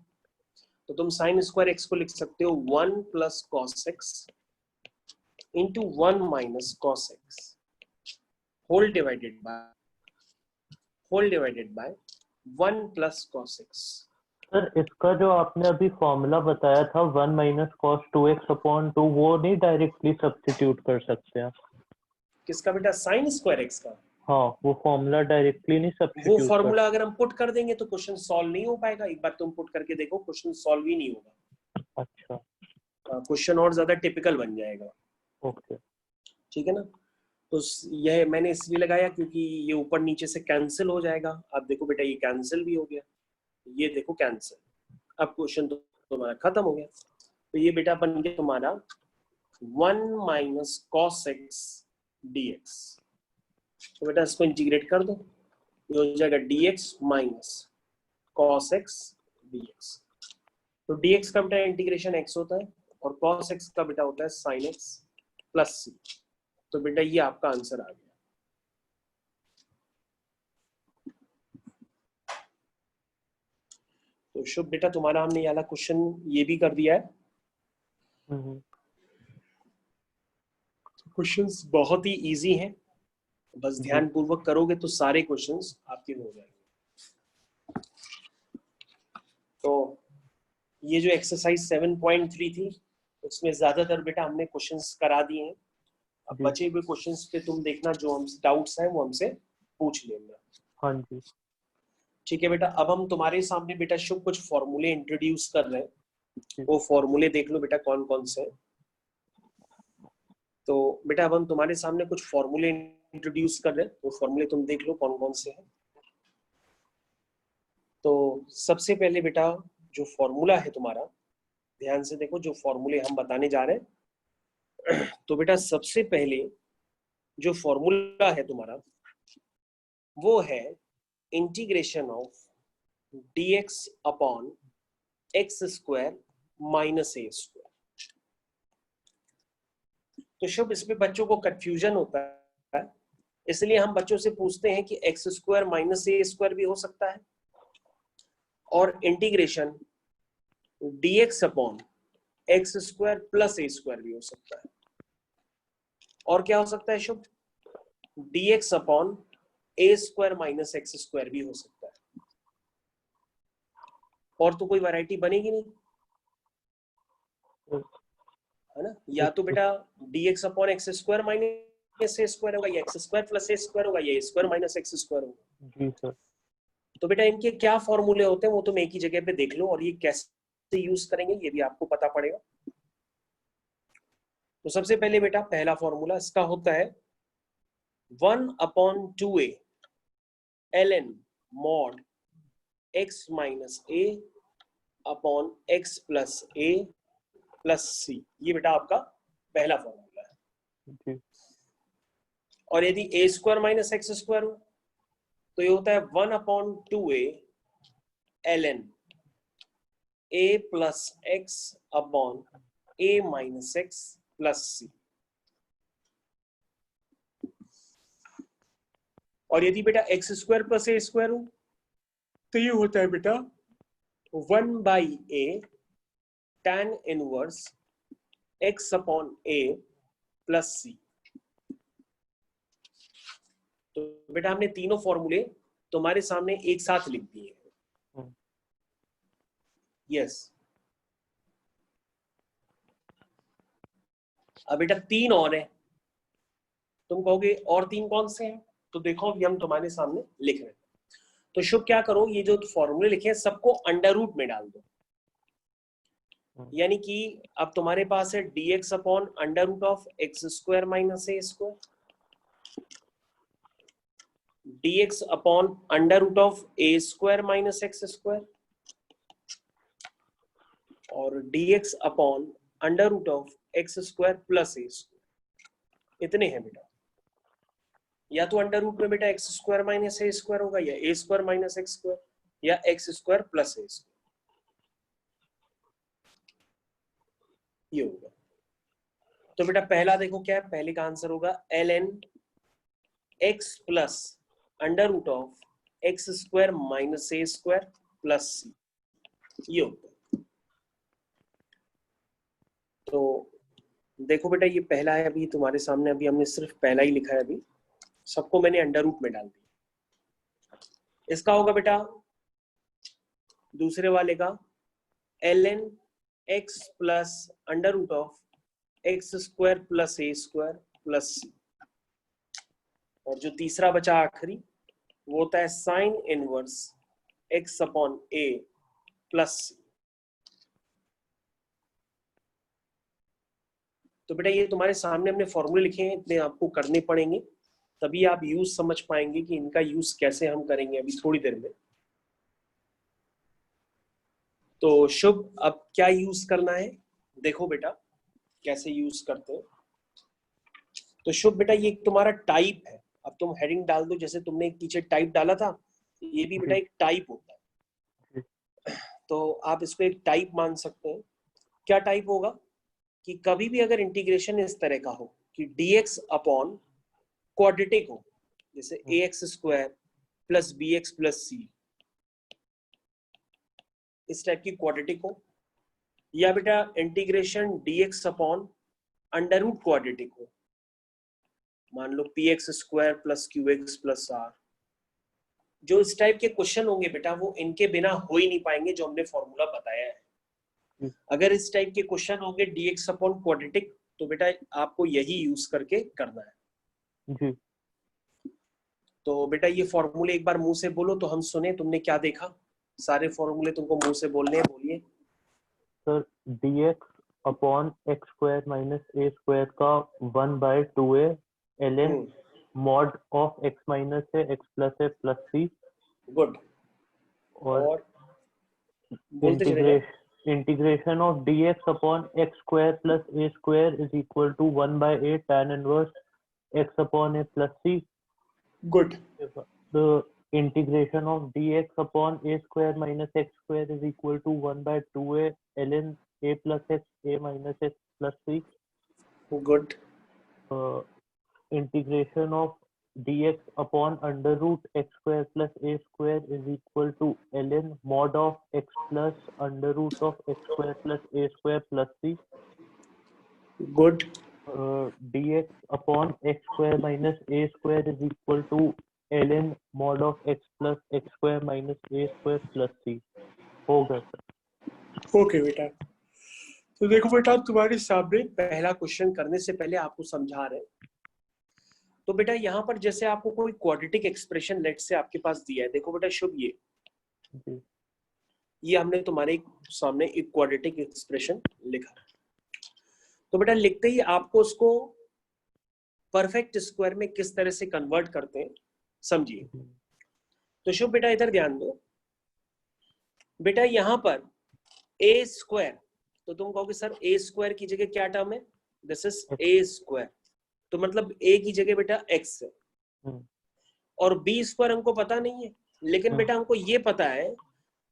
तो तुम sin स्क्वायर x को लिख सकते हो 1 plus cos x into 1 minus cos x whole divided by 1 plus cos x। Sir इसका जो आपने अभी फॉर्मूला बताया था 1 माइनस कॉस 2x अपॉन 2, वो नहीं डायरेक्टली सब्स्टिट्यूट कर सकते हैं? किसका बेटा? sin स्क्वायर x का। हाँ, वो फॉर्मूला डायरेक्टली नहीं वो सब्स्टिट्यूट फॉर्मूला अगर हम पुट कर देंगे तो क्वेश्चन सॉल्व नहीं हो पाएगा। एक बार तुम पुट करके देखो, क्वेश्चन सॉल्व ही नहीं होगा। अच्छा, क्वेश्चन और ज्यादा टिपिकल बन जाएगा। ओके, ठीक है ना? तो यह मैंने इसलिए लगाया क्योंकि ये ऊपर नीचे से कैंसिल हो जाएगा। आप देखो बेटा ये कैंसिल भी हो गया, ये देखो कैंसिल। अब क्वेश्चन तो तुम्हारा खत्म हो गया। तो ये बेटा बन गया तुम्हारा 1 माइनस cos x dx। तो बेटा इसको इंटीग्रेट कर दो, ये हो जाएगा dx minus cos x dx। तो dx का बेटा इंटीग्रेशन x होता है और cos x का बेटा होता है sin x प्लस c। तो बेटा ये आपका आंसर आ गया। तो शुभ बेटा तुम्हारा हमने ये वाला क्वेश्चन ये भी कर दिया है। क्वेश्चंस बहुत ही इजी हैं, बस ध्यान पूर्वक करोगे तो सारे क्वेश्चंस आपके हो जाएंगे। तो ये जो एक्सरसाइज 7.3 थी उसमें ज्यादातर बेटा हमने क्वेश्चंस करा दिए हैं। अब बचे हुए क्वेश्चंस पे तुम देखना, जो हमसे डाउट्स हैं वो हमसे पूछ लेना। हाँ जी, ठीक है बेटा। अब हम तुम्हारे सामने बेटा शुभ कुछ फॉर्मूले इंट्रोड्यूस कर रहे हैं, वो फॉर्मूले देख लो बेटा कौन कौन से हैं। तो बेटा अब हम तुम्हारे सामने कुछ फॉर्मूले इंट्रोड्यूस कर रहे हैं, तो फॉर्मूले तुम देख लो कौन कौन से हैं। तो सबसे पहले बेटा जो फॉर्मूला है तुम्हारा, ध्यान से देखो जो फॉर्मूले हम बताने जा रहे हैं। तो बेटा सबसे पहले जो फॉर्मूला है तुम्हारा वो है integration of dx upon x square minus a square. तो शुभ इसमें बच्चों को कंफ्यूजन होता है, इसलिए हम बच्चों से पूछते हैं कि x square minus a square भी हो सकता है और integration dx upon x square plus a square भी हो सकता है। और क्या हो सकता है Shubh? dx upon a square minus x square भी हो सकता है। और तो कोई वैरायटी बनेगी नहीं, है ना? या तो बेटा dx upon x square minus a square होगा, या x square plus a square होगा, या a square minus x square होगा। जी सर। तो बेटा इनके क्या फॉर्मूले होते हैं वो तुम एक ही जगह पे देख लो, और ये कैसे यूज करेंगे ये भी आपको पता पड़ेगा। तो सबसे पहले बेटा पहला फॉर्मूला इसका होता है 1/2a ln mod x minus a upon x plus a plus c। ये बेटा आपका पहला फॉर्मूला है जी। और यदि a square minus x square हो तो ये होता है 1/2a ln a plus x upon a minus x plus c। और यदि बेटा x square plus a square हो तो ये होता है बेटा 1/a tan inverse x upon a plus c। तो बेटा हमने तीनों फॉर्मूले तुम्हारे सामने एक साथ लिख दिए हैं। यस। अब बेटा तीन और है, तुम कहोगे और तीन कौन से हैं? तो देखो अभी हम तुम्हारे सामने लिख रहे हैं। तो शुभ क्या करो, ये जो फॉर्मूले लिखे हैं सबको अंडर रूट में डाल दो। यानी कि अब तुम्हारे पास है dx upon under root of x square minus a square, dx upon under root of a square minus x square, और dx upon under root of x square plus a square. इतने हैं बेटा। या तो अंडर रूट में बेटा x square minus a square होगा, या a square minus x square, या x square plus a square, ये होगा। तो बेटा पहला देखो क्या है, पहले का आंसर होगा ln x plus under root of x square minus a square plus C, ये होगा। तो देखो बेटा ये पहला है अभी तुम्हारे सामने, अभी हमने सिर्फ पहला ही लिखा है, अभी सबको मैंने अंडर रूट में डाल दिया। इसका होगा बेटा दूसरे वाले का ln x plus under root of x square plus a square plus C, और जो तीसरा बचा आखिरी वो होता है sine inverse x upon a plus C. तो बेटा ये तुम्हारे सामने हमने फॉर्मूले लिखे हैं, इतने आपको करने पड़ेंगे तभी आप यूज समझ पाएंगे कि इनका यूज कैसे हम करेंगे अभी थोड़ी देर में। तो शुभ अब क्या यूज करना है देखो बेटा कैसे यूज करते हैं। तो शुभ बेटा ये तुम्हारा टाइप है, अब तुम हेडिंग डाल दो, जैसे तुमने एक पीछे टाइप डाला था, ये भी बेटा एक टाइप होता है। तो आप इसको एक टाइप मान सकते हैं। क्या टाइप होगा कि कभी भी अगर इंटीग्रेशन इस तरह का हो कि dx अपॉन क्वाड्रेटिक हो, जैसे ax square plus bx plus c, इस टाइप की क्वाड्रेटिक हो, या बेटा integration dx upon under root quadratic हो, मान लो px square plus qx plus r। जो इस टाइप के क्वेश्चन होंगे बेटा वो इनके बिना हो ही नहीं पाएंगे जो हमने फॉर्मूला बताया है। अगर इस टाइप के क्वेश्चन होंगे dx अपॉन क्वाड्रेटिक तो बेटा आपको यही यूज करके करना है जी। तो बेटा ये फॉर्मूले एक बार मुंह से बोलो तो हम सुने, तुमने क्या देखा? सारे फॉर्मूले तुमको मुंह से बोलने हैं, बोलिए। Sir dx upon x square minus a square का 1/2a ln mod of x minus है एक्स प्लस है प्लस सी। गुड। और बोलते चले जाओ। Integration of dx upon x square plus a square is equal to 1/8 tan inverse x upon a plus C. Good. The integration of dx upon a square minus x square is equal to 1/2a ln a plus x a minus x plus c. Good. Integration of dx upon under root x square plus a square is equal to ln mod of x plus under root of x square plus a square plus c. Good. Dx upon x square minus a square is equal to ln mod of x plus x square minus a square plus c। हो गया sir. Okay बेटा, तो देखो बेटा तुम्हारे सामने पहला question करने से पहले आपको समझा रहे हैं। तो बेटा यहाँ पर जैसे आपको कोई क्वाड्रेटिक एक्सप्रेशन लेट से आपके पास दिया है, देखो बेटा शुभ, ये हमने तुम्हारे सामने एक क्वाड्रेटिक एक्सप्रेशन लिखा। तो बेटा लिखते ही आपको उसको परफेक्ट स्क्वायर में किस तरह से कन्वर्ट करते हैं समझिए। तो शुभ बेटा इधर ध्यान दो बेटा, यहां पर ए स्क्वायर, तो तुम कहोगे सर ए स्क्वायर की जगह क्या टर्म है, दिस इज ए स्क्वायर, तो मतलब ए की जगह बेटा एक्स है और बी स्क्वायर हमको पता नहीं है, लेकिन बेटा हमको ये पता है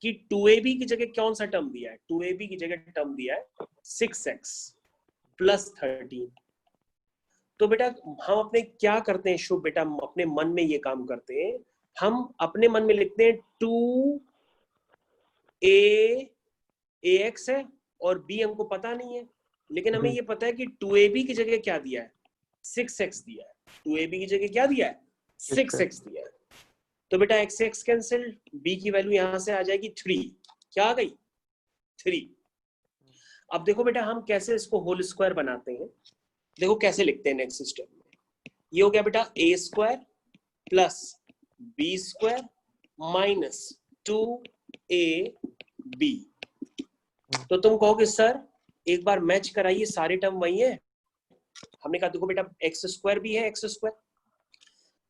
कि 2ab की जगह कौन सा टर्म दिया है, 2ab की जगह टर्म दिया है 6x प्लस 13। तो बेटा हम अपने क्या करते हैं शुभ बेटा, हम अपने मन में ये काम करते हैं, हम अपने मन में लिखते हैं 2ax है और b हमको पता नहीं है, लेकिन हमें ये पता है कि 2ab की जगह क्या दिया है, 6x दिया है। 2ab की जगह क्या दिया है, 6x दिया है। तो बेटा x x कैंसिल, b की वैल्यू यहां से आ जाएगी 3, क्या आ गई 3। अब देखो बेटा हम कैसे इसको होल स्क्वायर बनाते हैं, देखो कैसे लिखते हैं नेक्स्ट सिस्टम में। ये हो गया बेटा a square plus b square minus 2ab। तो तुम कहोगे सर एक बार मैच कराइए, सारे टर्म वही है। हमने कहा देखो बेटा एक्स स्क्वायर भी है, एक्स स्क्वायर,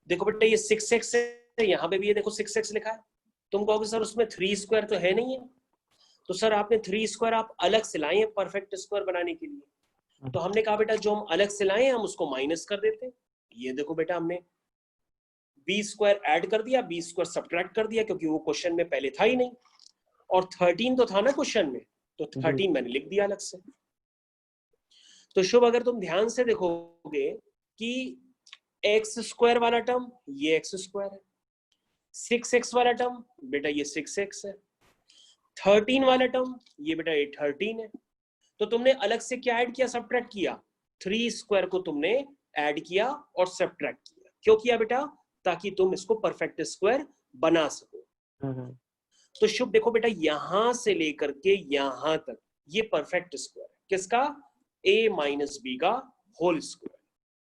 देखो बेटा ये 6x है, यहाँ पे भी ये देखो 6x लिखा है। तुम कहोगे सर उसमें 3 स्क्वायर तो है नहीं है, तो सर आपने 3 स्क्वायर आप अलग से लाए हैं परफेक्ट स्क्वायर बनाने के लिए। तो हमने कहा बेटा जो हम अलग से लाए हैं हम उसको माइनस कर देते हैं। ये देखो बेटा हमने बी स्क्वायर ऐड कर दिया, बी स्क्वायर सब्ट्रैक्ट कर दिया, क्योंकि वो क्वेश्चन में पहले था ही नहीं, और 13 तो था ना क्वेश्चन में, तो 13 मैंने लिख दिया अलग से। तो शुभ अगर तुम ध्यान से देखोगे कि एक्स स्क्वायर वाला टर्म ये एक्स स्क्वायर है, 6x वाला टर्म बेटा ये 6x है, 13 वाला टर्म ये बेटा ये 13 है। तो तुमने अलग से क्या ऐड किया, सब्ट्रैक्ट किया, 3 स्क्वायर को तुमने ऐड किया और सब्ट्रैक्ट किया। क्यों किया बेटा, ताकि तुम इसको परफेक्ट स्क्वायर बना सको। तो शुभ देखो बेटा यहां से लेकर के यहां तक ये परफेक्ट स्क्वायर है, किसका, a माइनस बी का होल स्क्वायर।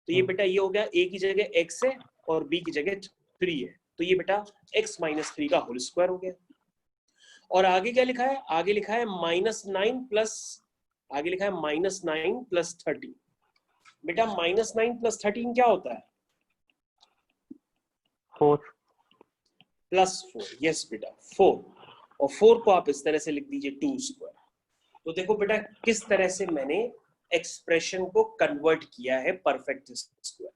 तो ये बेटा ये हो गया a की जगह x है और b की जगह 3 है, तो ये बेटा x माइनस 3 का होल स्क्वायर हो गया। और आगे क्या लिखा है, आगे लिखा है -9 प्लस, आगे लिखा है -9 प्लस 13। बेटा -9 प्लस 13 क्या होता है, 4 प्लस 4। यस बेटा 4, और 4 को आप इस तरह से लिख दीजिए 2 स्क्वायर। तो देखो बेटा किस तरह से मैंने एक्सप्रेशन को कन्वर्ट किया है परफेक्ट स्क्वायर।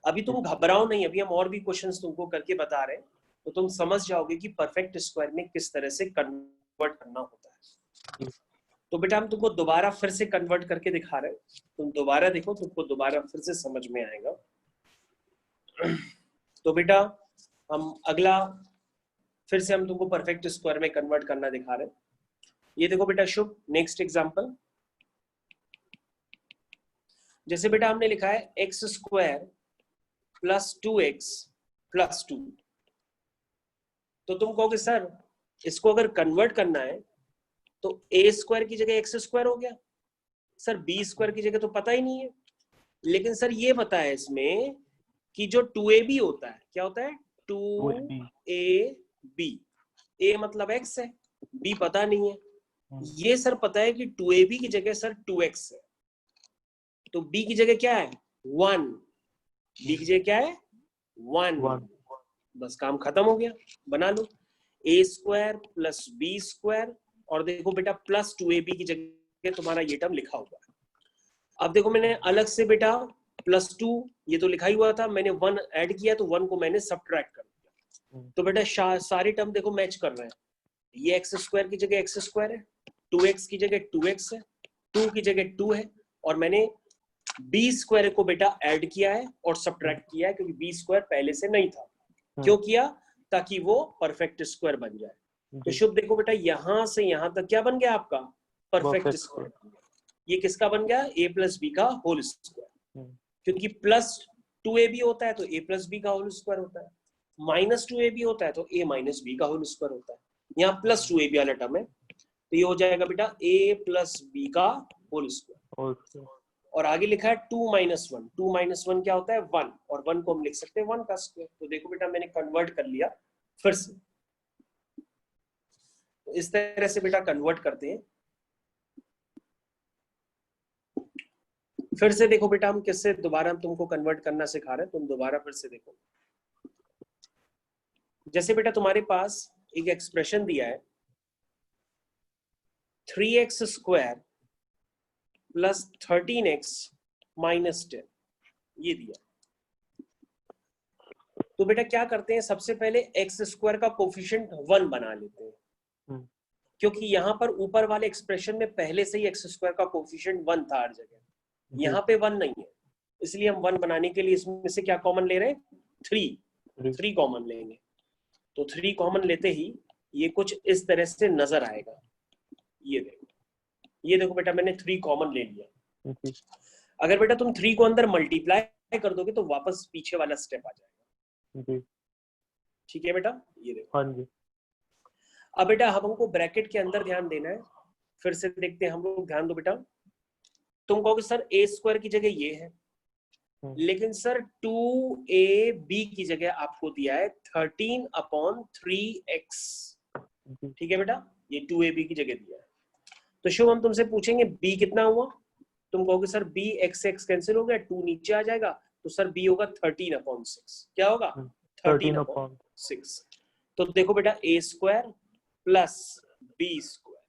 अभी तुम घबराओ नहीं, अभी हम और भी क्वेश्चंस तुमको करके बता रहे हैं, तो तुम समझ जाओगे कि परफेक्ट स्क्वायर में किस तरह से कन्वर्ट करना होता है। तो बेटा हम तुमको दोबारा फिर से कन्वर्ट करके दिखा रहे हैं, तुम दोबारा देखो, तुमको दोबारा फिर से समझ में आएगा। तो बेटा हम अगला फिर से हम तुमको परफेक्ट स्क्वायर में कन्वर्ट करना दिखा रहे हैं। ये देखो बेटा शुभ, नेक्स्ट एग्जांपल, जैसे बेटा हमने लिखा है x square plus 2x plus 2। तो तुम कहोगे सर इसको अगर कन्वर्ट करना है तो a स्क्वायर की जगह x स्क्वायर हो गया, सर b स्क्वायर की जगह तो पता ही नहीं है, लेकिन सर ये पता है इसमें कि जो 2ab होता है, क्या होता है 2ab, a मतलब x है, b पता नहीं है, ये सर पता है कि 2ab की जगह सर 2x है, तो b की जगह क्या है 1, b की जगह क्या है 1, बस काम खत्म हो गया। बना लो a square plus b square, और देखो बेटा प्लस 2ab की जगह तुम्हारा ये टर्म लिखा हुआ है। अब देखो मैंने अलग से बेटा प्लस 2 ये तो लिखा ही हुआ था, मैंने 1 ऐड किया तो 1 को मैंने सब्ट्रैक्ट कर दिया, तो बेटा सारे टर्म देखो मैच कर रहे हैं। ये एक्स स्क्वायर की जगह एक्स स्क्वायर है, 2x की जगह 2x है, 2 की जगह 2 है, और मैंने b स्क्वायर को बेटा ऐड किया है और सब्ट्रैक्ट किया है, क्योंकि b स्क्वायर पहले से नहीं था। क्यों किया? ताकि वो परफेक्ट स्क्वायर बन जाए। तो शुभ देखो बेटा यहां से यहां तक क्या बन गया आपका परफेक्ट स्क्वायर। ये किसका बन गया a प्लस बी का होल स्क्वायर, क्योंकि प्लस 2ab होता है तो a प्लस बी का होल स्क्वायर होता है, माइनस 2ab होता है तो a माइनस बी का होल स्क्वायर होता है। यहाँ प्लस 2ab वाला टर्म है, तो ये हो जाएगा बेटा a प्लस बी का होल स्क्वायर, और आगे लिखा है 2 माइनस 1, 2 माइनस 1 क्या होता है 1, और 1 को हम लिख सकते हैं 1 का स्क्वायर। तो देखो बेटा मैंने कन्वर्ट कर लिया फिर से, तो इस तरह से बेटा कन्वर्ट करते हैं। फिर से देखो बेटा हम किससे दोबारा हम तुमको कन्वर्ट करना सिखा रहे हैं, तुम दोबारा फिर से देखो। जैसे बेटा तुम्हारे पास एक एक्सप्रेशन दिया है 3x square plus 13x minus 10, ये दिया। तो बेटा क्या करते हैं, सबसे पहले x स्क्वायर का कोफिशिएंट 1 बना लेते हैं, क्योंकि यहां पर ऊपर वाले एक्सप्रेशन में पहले से ही x स्क्वायर का कोफिशिएंट 1 था हर जगह, यहाँ पे 1 नहीं है, इसलिए हम 1 बनाने के लिए इसमें से क्या कॉमन ले रहे हैं 3 कॉमन लेंगे। तो 3 कॉमन लेते ही ये कुछ इस तरह से नजर आएगा, ये देखो बेटा मैंने 3 कॉमन ले लिया। अगर बेटा तुम 3 को अंदर मल्टीप्लाई कर दोगे तो वापस पीछे वाला स्टेप आ जाएगा। ठीक है बेटा, ये देखो। हाँ जी। अब बेटा हमको ब्रैकेट के अंदर ध्यान देना है, फिर से देखते हैं हम लोग, ध्यान दो बेटा। तुम कहोगे सर a स्क्वायर की जगह ये है, लेकिन सर 2ab की जगह आपको दिया है 13/3x। ठीक है बेटा, ये 2ab की जगह दिया है। तो शुभ हम तुमसे पूछेंगे b कितना हुआ, तुम कहोगे sir b x x cancel हो गया, 2 नीचे आ जाएगा, तो सर b होगा 13/6। क्या होगा 13/6। तो देखो बेटा a square plus b square,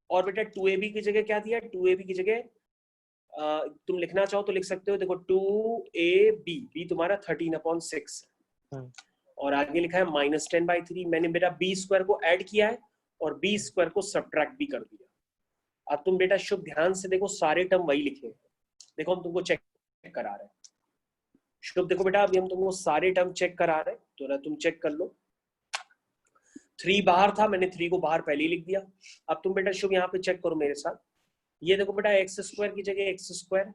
और बेटा 2ab की जगह क्या दिया, 2ab की जगह तुम लिखना चाहो तो लिख सकते हो, देखो 2ab, b तुम्हारा 13/6 है, और आगे लिखा है माइनस 10/3। मैंने बेटा b स्क्वायर को ऐड किया है और b स्क्वायर को सब्ट्रैक्ट भी कर दिया। अब तुम बेटा शुभ ध्यान से देखो, सारे टर्म वही लिखे हैं, देखो हम तुमको चेक करा रहे हैं। शुभ देखो बेटा अभी हम तुमको सारे टर्म चेक करा रहे हैं, तो तुम चेक कर लो। 3 बाहर था, मैंने 3 को बाहर पहले ही लिख दिया। अब तुम बेटा शुभ यहाँ पे चेक करो मेरे साथ, ये देखो बेटा एक्स स्क्वायर की जगह एक्स स्क्वायर,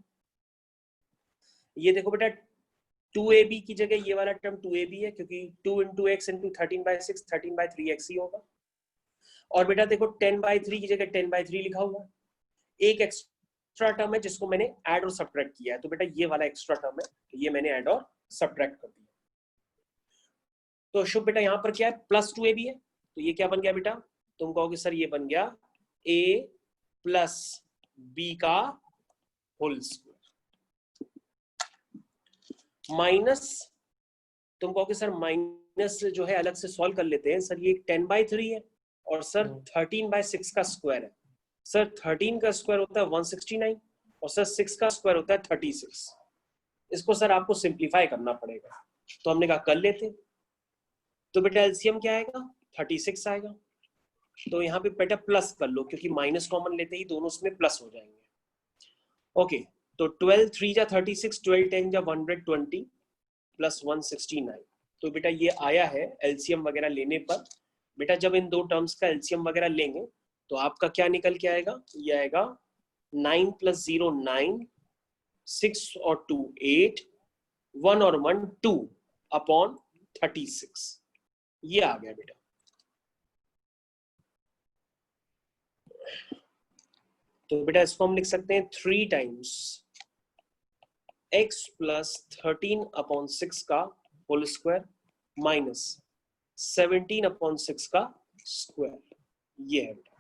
ये देखो बेटा 2ab की जगह ये वाला टर्म 2ab है, क्योंकि 2 × x × 13/6 13/3x ही होगा। और बेटा देखो 10/3 की जगह 10/3 लिखा हुआ है। एक एक्स्ट्रा टर्म है जिसको मैंने ऐड और सब्ट्रैक्ट किया है, तो बेटा ये वाला एक्स्ट्रा टर्म है, तो ये मैंने ऐड और सब्ट्रैक्ट कर दिया। तो शुभ बेटा यहाँ पर क्या है, प्लस 2ab है, तो ये क्या बन गया बेटा, तुम कहोगे सर ये बन गया a प्लस b का होल स्क्वायर, माइनस, तुम कहोगे सर माइनस जो है अलग से सॉल्व कर लेते हैं, सर ये 10/3 है, और सर 13/6 का स्क्वायर है, सर 13 का स्क्वायर होता है 169, और सर 6 का स्क्वायर होता है 36। इसको सर आपको सिंप्लीफाई करना पड़ेगा, तो हमने कहा कर लेते। तो बेटा एलसीएम क्या आएगा 36 आएगा, तो यहाँ पे बेटा प्लस कर लो, क्योंकि माइनस कॉमन लेते ही दोनों इसमें प्लस हो जाएंगे। ओके, तो 12 3 जा 36, 12 10 जा 120 प्लस 169। तो बेटा ये आया है एलसीएम वगैरह लेने पर। बेटा जब इन दो टर्म्स का एलसीएम वगैरह लेंगे तो आपका क्या निकल के आएगा, ये आएगा 9 + 0 9, 6 और 2 8, 1 और 1 2/36, ये आ गया बेटा। तो बेटा इसको हम लिख सकते हैं 3 टाइम्स x प्लस 13/6 का होल स्क्वायर माइनस 17/6 का स्क्वायर, ये है बेटा।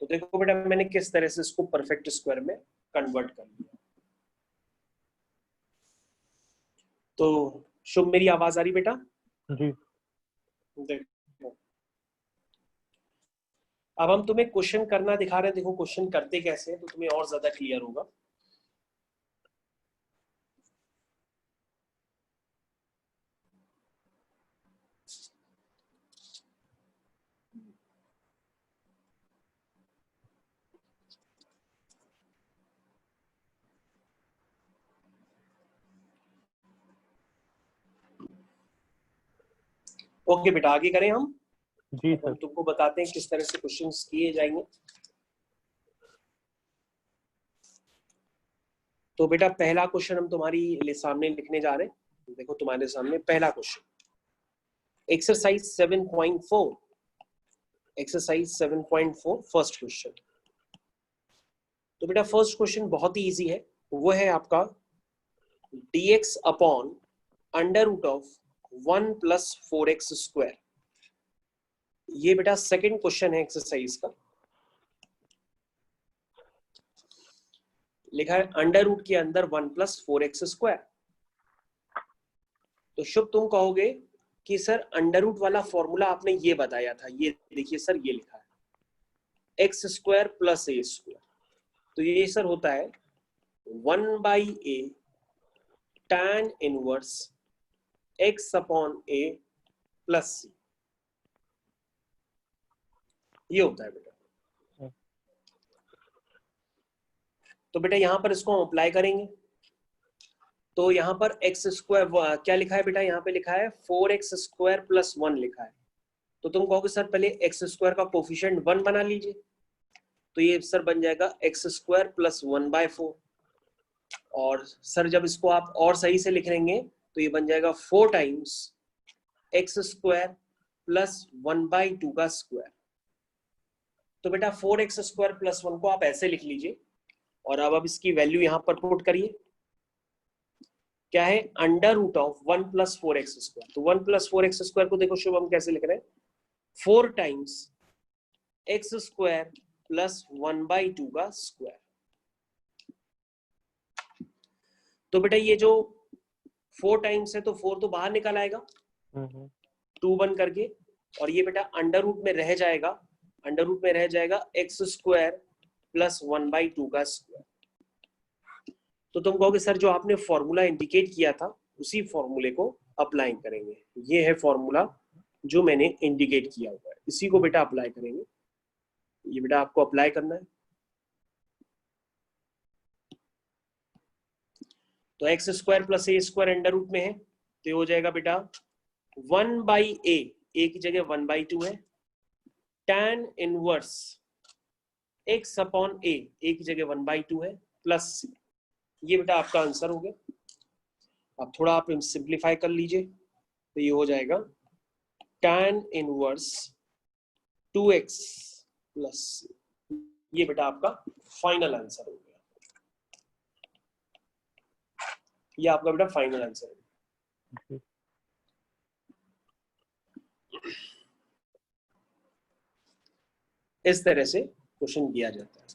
तो देखो बेटा मैंने किस तरह से इसको परफेक्ट स्क्वायर में कन्वर्ट कर लिया। तो शुभ मेरी आवाज आ रही बेटा? जी देखो अब हम तुम्हें क्वेश्चन करना दिखा रहे हैं, देखो क्वेश्चन करते कैसे हैं तो तुम्हें और ज्यादा क्लियर होगा। ओके बेटा आगे करें हम। जी हम सर। तुमको बताते हैं किस तरह से क्वेश्चंस किए जाएंगे। तो बेटा पहला क्वेश्चन हम तुम्हारी सामने लिखने जा रहे हैं। देखो तुम्हारे सामने पहला question exercise 7.4, exercise 7.4 first question. तो बेटा फर्स्ट क्वेश्चन बहुत ही इजी है, वो है आपका dx upon under root of 1 plus 4x square. ये बेटा सेकंड क्वेश्चन है एक्सरसाइज का। लिखा है अंडर रूट के अंदर 1 प्लस 4x स्क्वायर। तो शुभ तुम कहोगे कि सर अंडर रूट वाला फॉर्मूला आपने ये बताया था, ये देखिए सर ये लिखा है x square plus a square. तो ये सर होता है 1/a tan inverse x upon a plus c, ये होता है बेटा। तो बेटा यहां पर इसको हम अप्लाई करेंगे। तो यहाँ पर एक्स स्क्वायर क्या लिखा है बेटा, यहाँ पे लिखा है 4x स्क्वायर प्लस 1 लिखा है। तो तुम कहोगे सर पहले एक्स स्क्वायर का कोफिशिएंट 1 बना लीजिए। तो ये सर बन जाएगा एक्स स्क्वायर प्लस 1/4। और सर जब इसको आप और सही से लिख लेंगे तो ये बन जाएगा 4 टाइम्स एक्स स्क्वायर प्लस 1/2 का स्क्वायर। तो बेटा 4x स्क्वायर प्लस 1 को आप ऐसे लिख लीजिए और अब इसकी वैल्यू यहां पर पुट करिए। क्या है under root of 1 plus 4x square. तो 1 प्लस 4x स्क्वायर को देखो शुभ हम कैसे लिख रहे हैं 4 टाइम्स एक्स स्क्वायर प्लस 1/2 का स्क्वायर। तो बेटा ये जो 4 टाइम्स है तो 4 तो बाहर निकल आएगा 2 बन करके, और ये बेटा अंडर रूट में रह जाएगा, अंडर रूट में रह जाएगा एक्स स्क्वायर प्लस 1/2 का स्क्वायर। तो तुम कहोगे सर जो आपने फॉर्मूला इंडिकेट किया था उसी फॉर्मूले को अप्लाई करेंगे। ये है फॉर्मूला जो मैंने इंडिकेट किया हुआ है, इसी को बेटा अप्लाई करेंगे। ये बेटा आपको अप्लाई करना है। तो x square plus a square under root में है तो ये हो जाएगा बेटा 1/a, ए की जगह 1/2 है, tan inverse x upon a, ए की जगह 1/2 है, प्लस c। ये बेटा आपका आंसर हो गया। अब थोड़ा आप सिंप्लीफाई कर लीजिए तो ये हो जाएगा tan inverse 2x plus c। ये बेटा आपका फाइनल आंसर हो गया। ये आपका बेटा फाइनल आंसर है। इस तरह से क्वेश्चन किया जाता है।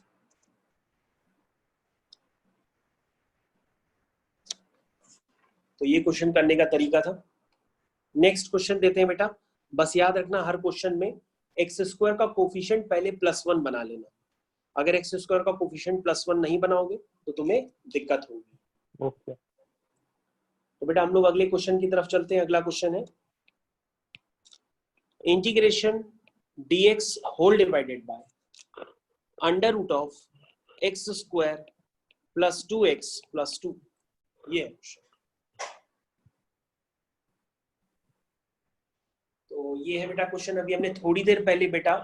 तो ये क्वेश्चन करने का तरीका था। नेक्स्ट क्वेश्चन देते हैं बेटा। बस याद रखना हर क्वेश्चन में एक्स स्क्वायर का कोफिशिएंट पहले +1 बना लेना। अगर एक्स स्क्वायर का कोफिशिएंट +1 नहीं बनाओगे तो तुम्हें दिक्कत होगी। ओके तो बेटा हम लोग अगले क्वेश्चन की तरफ चलते हैं। अगला क्वेश्चन है integration dx whole divided by under root of x square plus 2x plus 2। ये है क्वेश्चन। तो ये है बेटा क्वेश्चन। अभी हमने थोड़ी देर पहले बेटा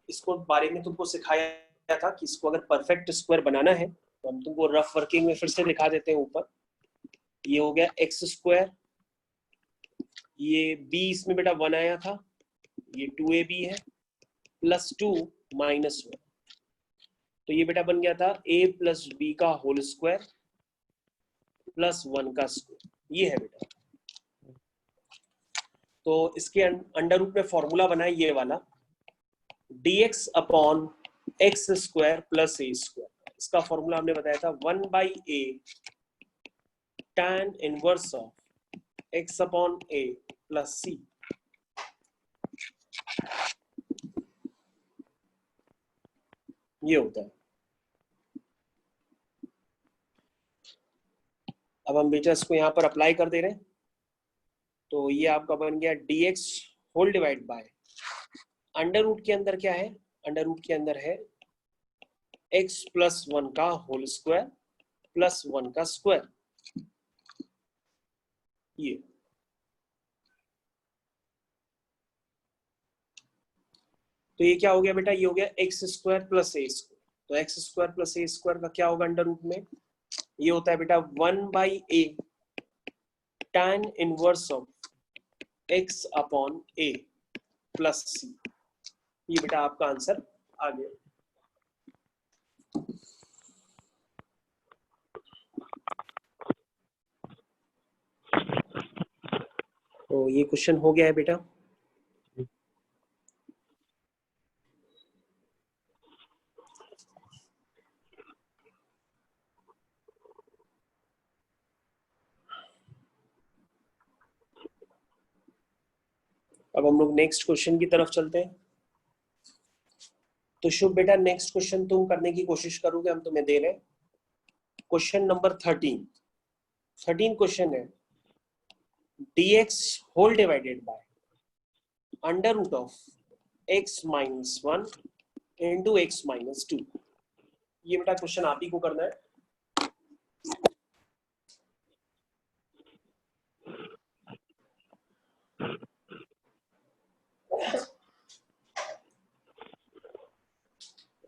इसको बारे में तुमको सिखाया था कि इसको अगर परफेक्ट स्क्वायर बनाना है तो हम तुमको रफ वर्किंग में फिर से दिखा देते हैं। ऊपर ये हो गया एक्स स्क्वायर, ये b इसमें बेटा 1 आया था, ये 2ab है, प्लस 2 माइनस 1। तो ये बेटा बन गया था a प्लस b का होल स्क्वायर प्लस 1 का स्क्वायर। ये है बेटा। तो इसके अंडर रूट में फॉर्मूला बना है ये वाला dx upon x square plus a square. इसका फॉर्मूला हमने बताया था 1/a tan inverse of x upon a plus c। ये होता है। अब हम बेटा इसको यहाँ पर अप्लाई कर दे रहे हैं, तो ये आपका बन गया dx whole divide by under root के अंदर क्या है, अंडर रूट के अंदर है x प्लस 1 का होल स्क्वायर प्लस 1 का स्क्वायर। ये तो ये क्या हो गया बेटा, ये हो गया x square plus a square. तो x square plus a square का क्या होगा अंडर रूट में, ये होता है बेटा 1/a tan inverse of x upon a plus c। ये बेटा आपका आंसर आ गया। तो ये क्वेश्चन हो गया है बेटा। अब हम लोग नेक्स्ट क्वेश्चन की तरफ चलते हैं। तो शुभ बेटा नेक्स्ट क्वेश्चन तुम करने की कोशिश करोगे, हम तुम्हें दे रहे हैं क्वेश्चन नंबर 13 क्वेश्चन है dx whole divided by under root of x minus 1 into x minus 2। ये बेटा क्वेश्चन आप ही को करना है।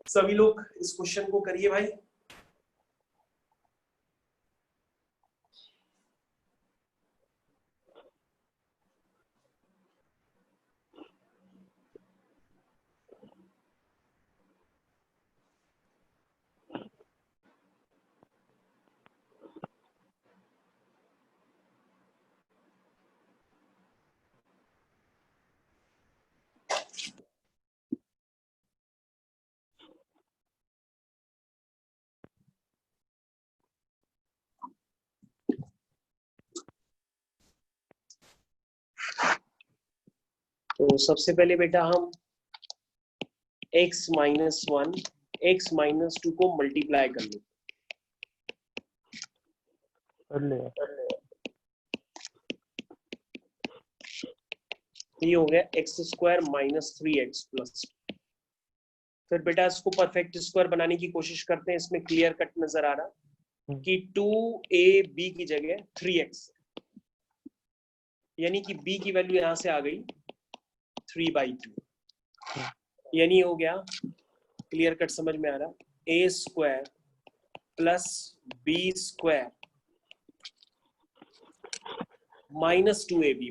सभी लोग इस क्वेश्चन को करिए भाई। तो सबसे पहले बेटा हम x माइनस 1 x माइनस 2 को मल्टीप्लाई कर लेते हैं। ये हो गया x square minus 3x plus. फिर बेटा इसको परफेक्ट स्क्वायर बनाने की कोशिश करते हैं। इसमें क्लियर कट नजर आ रहा कि 2ab की जगह 3x, यानी कि b की वैल्यू यहां से आ गई 3/2, यानी हो गया क्लियर कट समझ में आ रहा a square plus b square minus 2ab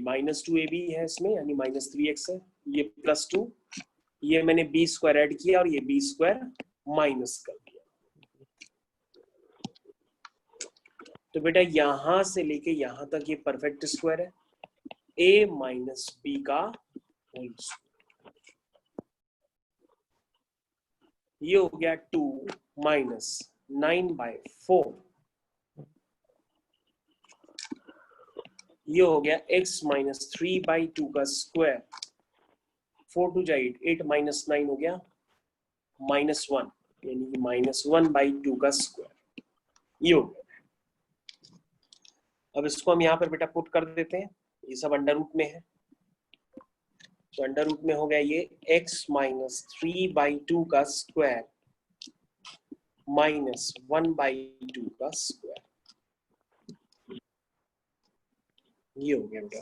है इसमें, यानी माइनस 3x है, ये प्लस 2, ये मैंने b स्क्वायर ऐड किया और ये b स्क्वायर माइनस कर दिया। तो बेटा यहां से लेके यहां तक ये परफेक्ट स्क्वायर है, a माइनस b का होल स्क्वायर। ये हो गया 2 माइनस 9/4, ये हो गया x माइनस 3/2 का स्क्वायर। 4 टू 8, 8 माइनस 9 हो गया -1, यानी कि -1/2 का स्क्वायर। ये हो गया। अब इसको हम यहाँ पर बेटा पुट कर देते हैं, ये सब अंडर रूट में है, तो अंडर रूट में हो गया ये x माइनस 3/2 का स्क्वायर माइनस 1/2 का स्क्वायर। ये हो गया बेटा।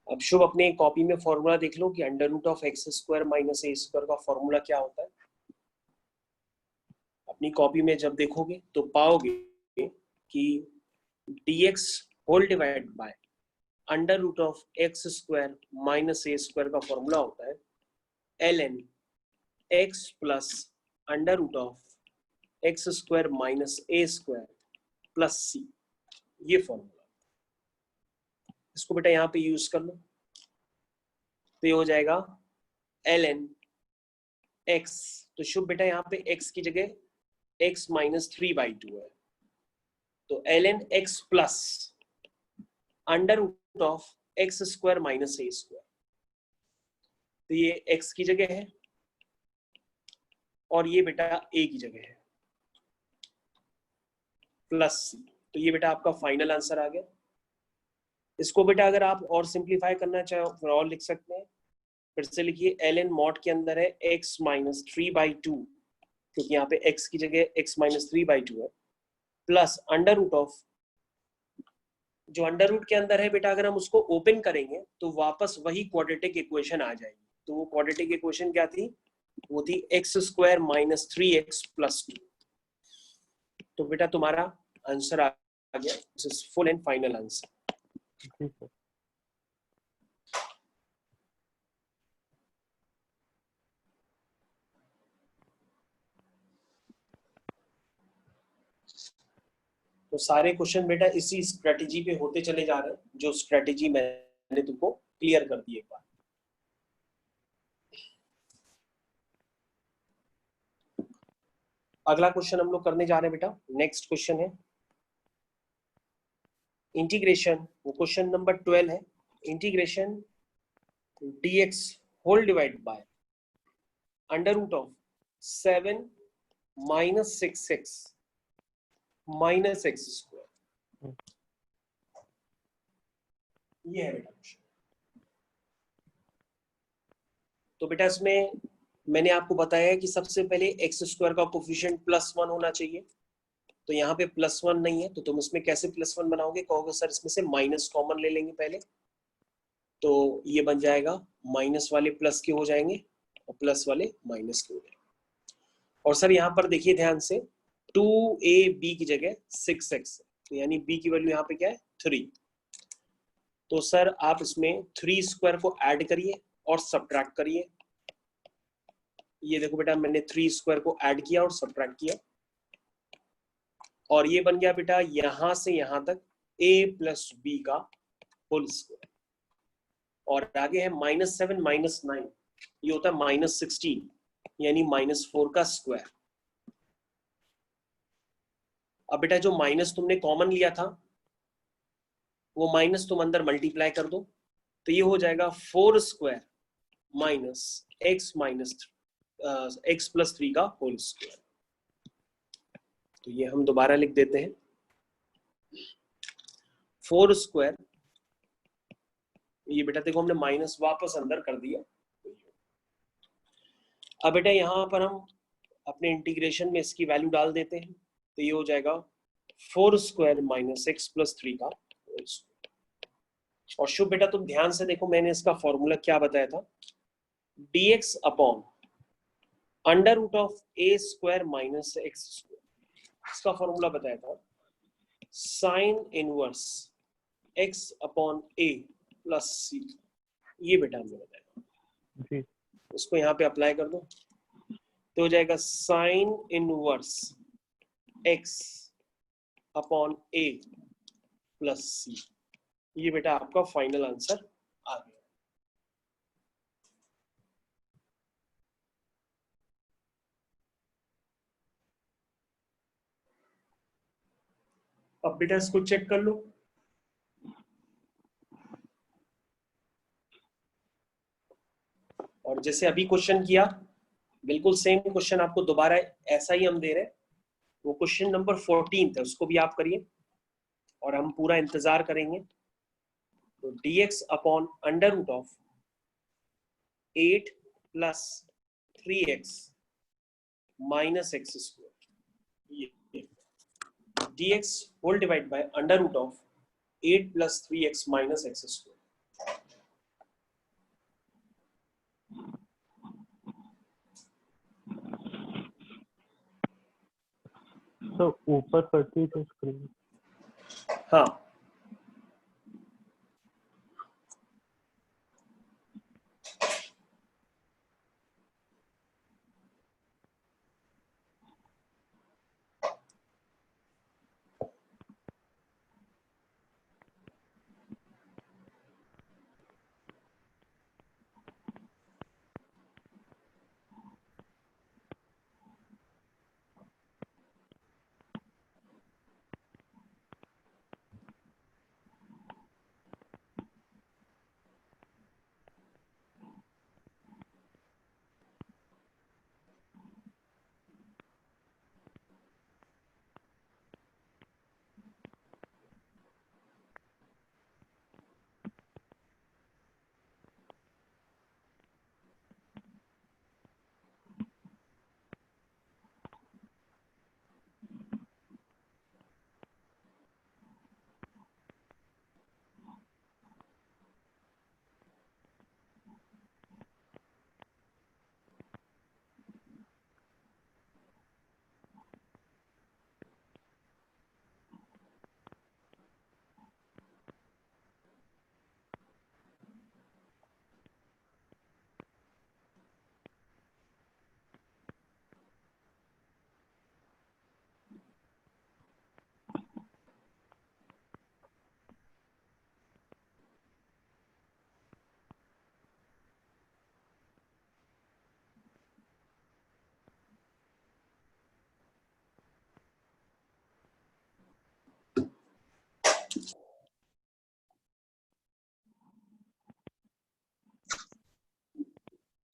अब शुभ अपने कॉपी में फॉर्मूला देख लो कि under root of x square minus a square का फॉर्मूला क्या होता है। अपनी कॉपी में जब देखोगे तो पाओगे कि dx whole divide by under root of x square minus a square का फॉर्मूला होता है ln x plus under root of x square minus a square plus C. ये फॉर्मूला, इसको बेटा यहाँ पे यूज कर लो, तो ये हो जाएगा ln x, तो शुभ बेटा यहाँ पे x की जगह x माइनस 3/2 है, तो ln x plus under root of x square minus a square, तो ये x की जगह है और ये बेटा a की जगह है प्लस c, तो ये बेटा आपका फाइनल आंसर आ गया। इसको बेटा अगर आप और सिंप्लीफाई करना चाहो फिर और लिख सकते हैं, फिर से लिखिए ln मॉड के अंदर है x माइनस 3/2, क्योंकि यहाँ पे x की जगह x माइनस 3/2 है, प्लस अंडर रूट ऑफ, जो अंडर रूट के अंदर है बेटा अगर हम उसको ओपन करेंगे तो वापस वही क्वाड्रेटिक इक्वेशन आ जाएगी। तो वो क्वाड्रेटिक इक्वेशन क्या थी, वो थी x square minus 3x plus 2। तो बेटा तुम्हारा आंसर आ गया, this is full and final answer. जी सर। तो सारे क्वेश्चन बेटा इसी स्ट्रेटेजी पे होते चले जा रहे हैं, जो स्ट्रेटेजी मैंने तुमको क्लियर कर दी एक बार। अगला क्वेश्चन हम लोग करने जा रहे हैं बेटा, नेक्स्ट क्वेश्चन है इंटीग्रेशन, वो क्वेश्चन नंबर 12 है, integration dx whole divide by under root of 7 minus 6x minus x square, ये है बेटा क्वेश्चन। तो बेटा इसमें मैंने आपको बताया कि सबसे पहले एक्स स्क्वायर का कोफिशिएंट +1 होना चाहिए, तो यहाँ पे +1 नहीं है, तो तुम इसमें कैसे +1 बनाओगे, कहोगे सर इसमें से माइनस कॉमन ले लेंगे पहले, तो ये बन जाएगा माइनस वाले प्लस के हो जाएंगे और प्लस वाले माइनस के हो जाएंगे। और सर यहाँ पर देखिए ध्यान से 2ab की जगह 6x, तो यानी b की वैल्यू यहाँ पे क्या है 3, तो सर आप इसमें 3 स्क्वायर को ऐड करिए और सब्ट्रैक्ट करिए। ये देखो बेटा मैंने 3 स्क्वायर को ऐड किया और सब्ट्रैक्ट किया, और ये बन गया बेटा यहां से यहां तक a प्लस बी का होल स्क्वायर, और आगे है -7 -9, ये होता है -16, यानी -4 का स्क्वायर। अब बेटा जो माइनस तुमने कॉमन लिया था वो माइनस तुम अंदर मल्टीप्लाई कर दो, तो ये हो जाएगा 4 स्क्वायर माइनस एक्स प्लस 3 का होल स्क्वायर। तो ये हम दोबारा लिख देते हैं, 4 स्क्वायर, ये बेटा देखो हमने माइनस वापस अंदर कर दिया। अब बेटा यहाँ पर हम अपने इंटीग्रेशन में इसकी वैल्यू डाल देते हैं, तो ये हो जाएगा 4 स्क्वायर माइनस एक्स प्लस 3 का होल स्क्वायर। और शुभ बेटा तुम ध्यान से देखो मैंने इसका फॉर्मूला क्या बताया था, dx upon under root of a square minus x square, इसका फॉर्मूला बताया था sine inverse x upon a plus C, ये बेटा हमने बताया जी। उसको यहाँ पे अप्लाई कर दो, तो हो जाएगा sine inverse x upon a plus C, ये बेटा आपका फाइनल आंसर आ गया। अब बेटा इसको चेक कर लो, और जैसे अभी क्वेश्चन किया बिल्कुल सेम क्वेश्चन आपको दोबारा ऐसा ही हम दे रहे हैं, वो क्वेश्चन नंबर 14 है, उसको भी आप करिए और हम पूरा इंतजार करेंगे। तो dx upon under root of 8 plus 3x minus x square, dx whole divide by under root of 8 plus 3x minus x square. तो ऊपर करती है तो स्क्रीन। हाँ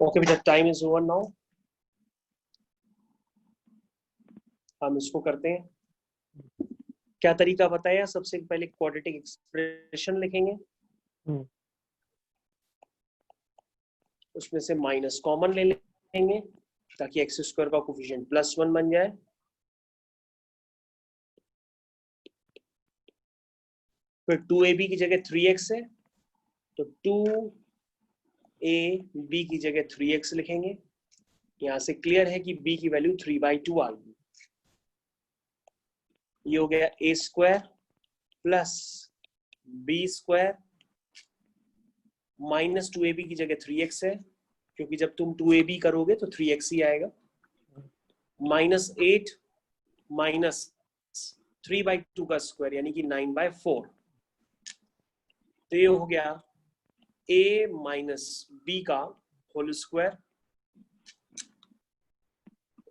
ओके बेटा, टाइम इज ओवर नाउ। हम इसको करते हैं। क्या तरीका बताया? सबसे पहले क्वाड्रेटिक एक्सप्रेशन लिखेंगे, उसमें से माइनस कॉमन ले लेंगे ताकि एक्स स्क्वायर का कोफिशिएंट +1 बन जाए। फिर 2ab की जगह 3x है तो 2ab की जगह 3x लिखेंगे। यहां से क्लियर है कि b की वैल्यू 3/2 आ गई। ये हो गया a square plus b square minus 2ab की जगह 3x है, क्योंकि जब तुम 2ab करोगे तो 3x ही आएगा। -8 माइनस 3/2 का स्क्वायर यानी कि 9/4। तो ये हो गया a माइनस b का होल स्क्वायर।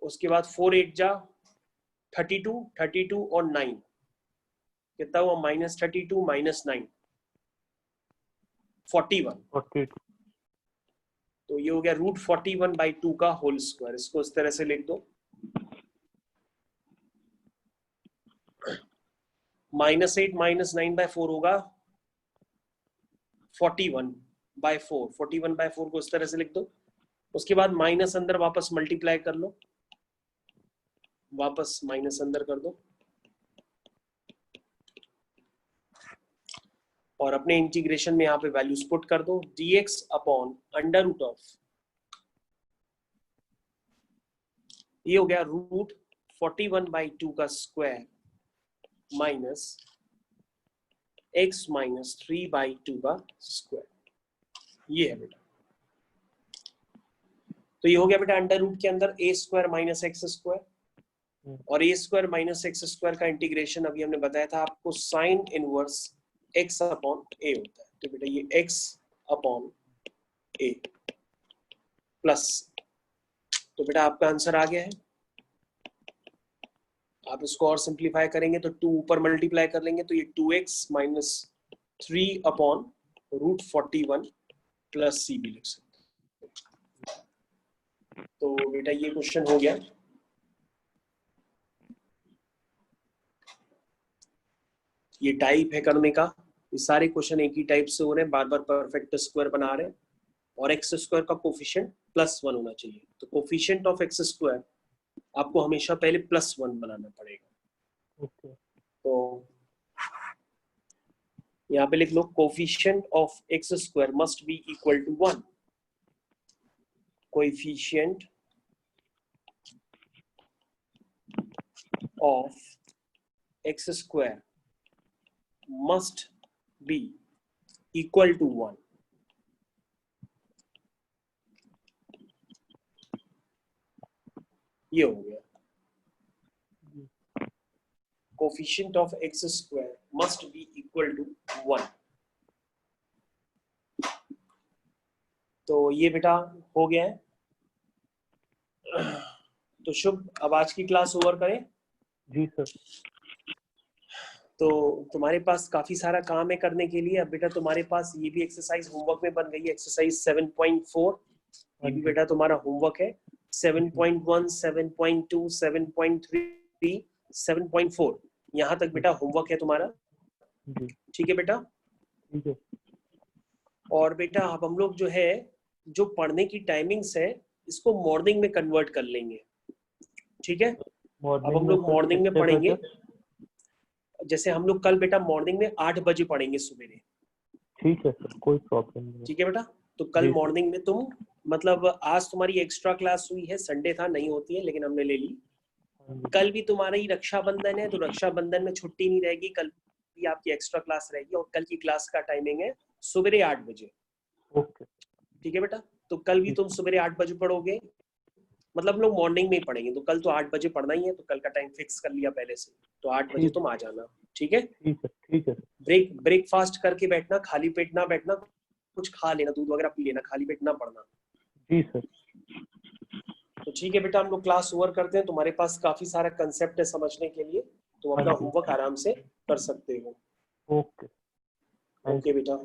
उसके बाद 4 8 जा 32, 32 और 9 कितना हुआ? -32 माइनस 9 41। तो ये हो गया √41/2 का होल स्क्वायर। इसको इस तरह से लिख दो, -8 माइनस 9/4 होगा 41/4। 41/4 को इस तरह से लिख दो। उसके बाद माइनस अंदर वापस मल्टीप्लाई कर लो, वापस माइनस अंदर कर दो और अपने इंटीग्रेशन में यहाँ पे वैल्यूज पुट कर दो। dx अपॉन √, ये हो गया √41/2 का स्क्वायर माइनस x माइनस 3/2 का स्क्वायर। ये है बेटा। तो ये हो गया बेटा √ के अंदर a square minus x square, और a square minus x square का इंटीग्रेशन अभी हमने बताया था आपको sign inverse x upon a होता है। तो बेटा ये x अपॉन a प्लस, तो बेटा आपका आंसर आ गया है। आप इसको और सिंप्लीफाई करेंगे तो 2 ऊपर मल्टीप्लाई कर लेंगे तो ये 2x minus 3 upon √41 plus c भी लिख सकते हैं। तो बेटा ये क्वेश्चन हो गया। ये टाइप है करने का, ये सारे क्वेश्चन एक ही टाइप से हो रहे हैं, बार बार परफेक्ट स्क्वायर बना रहे हैं और एक्स स्क्वायर का कोफिशिएंट +1 होना चाहिए। तो कोफिशिएंट ऑफ एक्स स्क्वायर आपको हमेशा पहले +1 बनाना पड़ेगा। तो यहाँ पे लिख लो coefficient of x square must be equal to 1। Coefficient of x square must be equal to 1। ये हो गया coefficient of x square must be equal to 1। तो ये बेटा हो गया है। तो शुभ, अब आज की क्लास ओवर करें? जी सर। तो तुम्हारे पास काफी सारा काम है करने के लिए। अब बेटा तुम्हारे पास ये भी एक्सरसाइज होमवर्क में बन गई है, एक्सरसाइज 7.4। ये भी बेटा तुम्हारा होमवर्क है। 7.1, 7.2, 7.3, 7.4 यहाँ तक बेटा होमवर्क है तुम्हारा। ठीक है बेटा? ठीक है। और बेटा अब हम लोग जो है, जो पढ़ने की टाइमिंग्स है इसको मॉर्निंग में कन्वर्ट कर लेंगे। ठीक है? अब हम लोग मॉर्निंग में पढ़ेंगे। जैसे हम लोग कल बेटा मॉर्निंग में 8 बजे पढ़ेंगे सवेरे। ठीक है सर, कोई प्रॉब्लम नहीं। ठीक है बेटा? तो कल मॉर्निंग में तुम, मतलब आज तुम्हारी एक्स्ट्रा क्लास हुई है, संडे था, नहीं होती है लेकिन हमने ले ली। कल भी तुम्हारी रक्षाबंधन है तो रक्षाबंधन में छुट्टी नहीं रहेगी, कल भी आपकी एक्स्ट्रा क्लास रहेगी और कल की क्लास का टाइमिंग है सवेरे 8 बजे। ओके। ठीक है बेटा? तो कल भी तुम सवेरे 8 बजे पढ़ोगे, मतलब लोग मॉर्निंग में ही पढ़ेंगे। तो कल तो 8 बजे पढ़ना ही है, तो कल का टाइम फिक्स कर लिया पहले से, तो 8 बजे तुम आ जाना। ठीक है? ठीक है। ब्रेकफास्ट करके बैठना, खाली पेट ना बैठना, कुछ खा लेना, दूध वगैरह पी लेना, खाली पेट ना पढ़ना। जी सर। तो ठीक है बेटा, हम लोग क्लास ओवर करते हैं। तुम्हारे पास काफी सारा कंसेप्ट है समझने के लिए, तुम अपना होमवर्क आराम से कर सकते हो। ओके। ओके बेटा।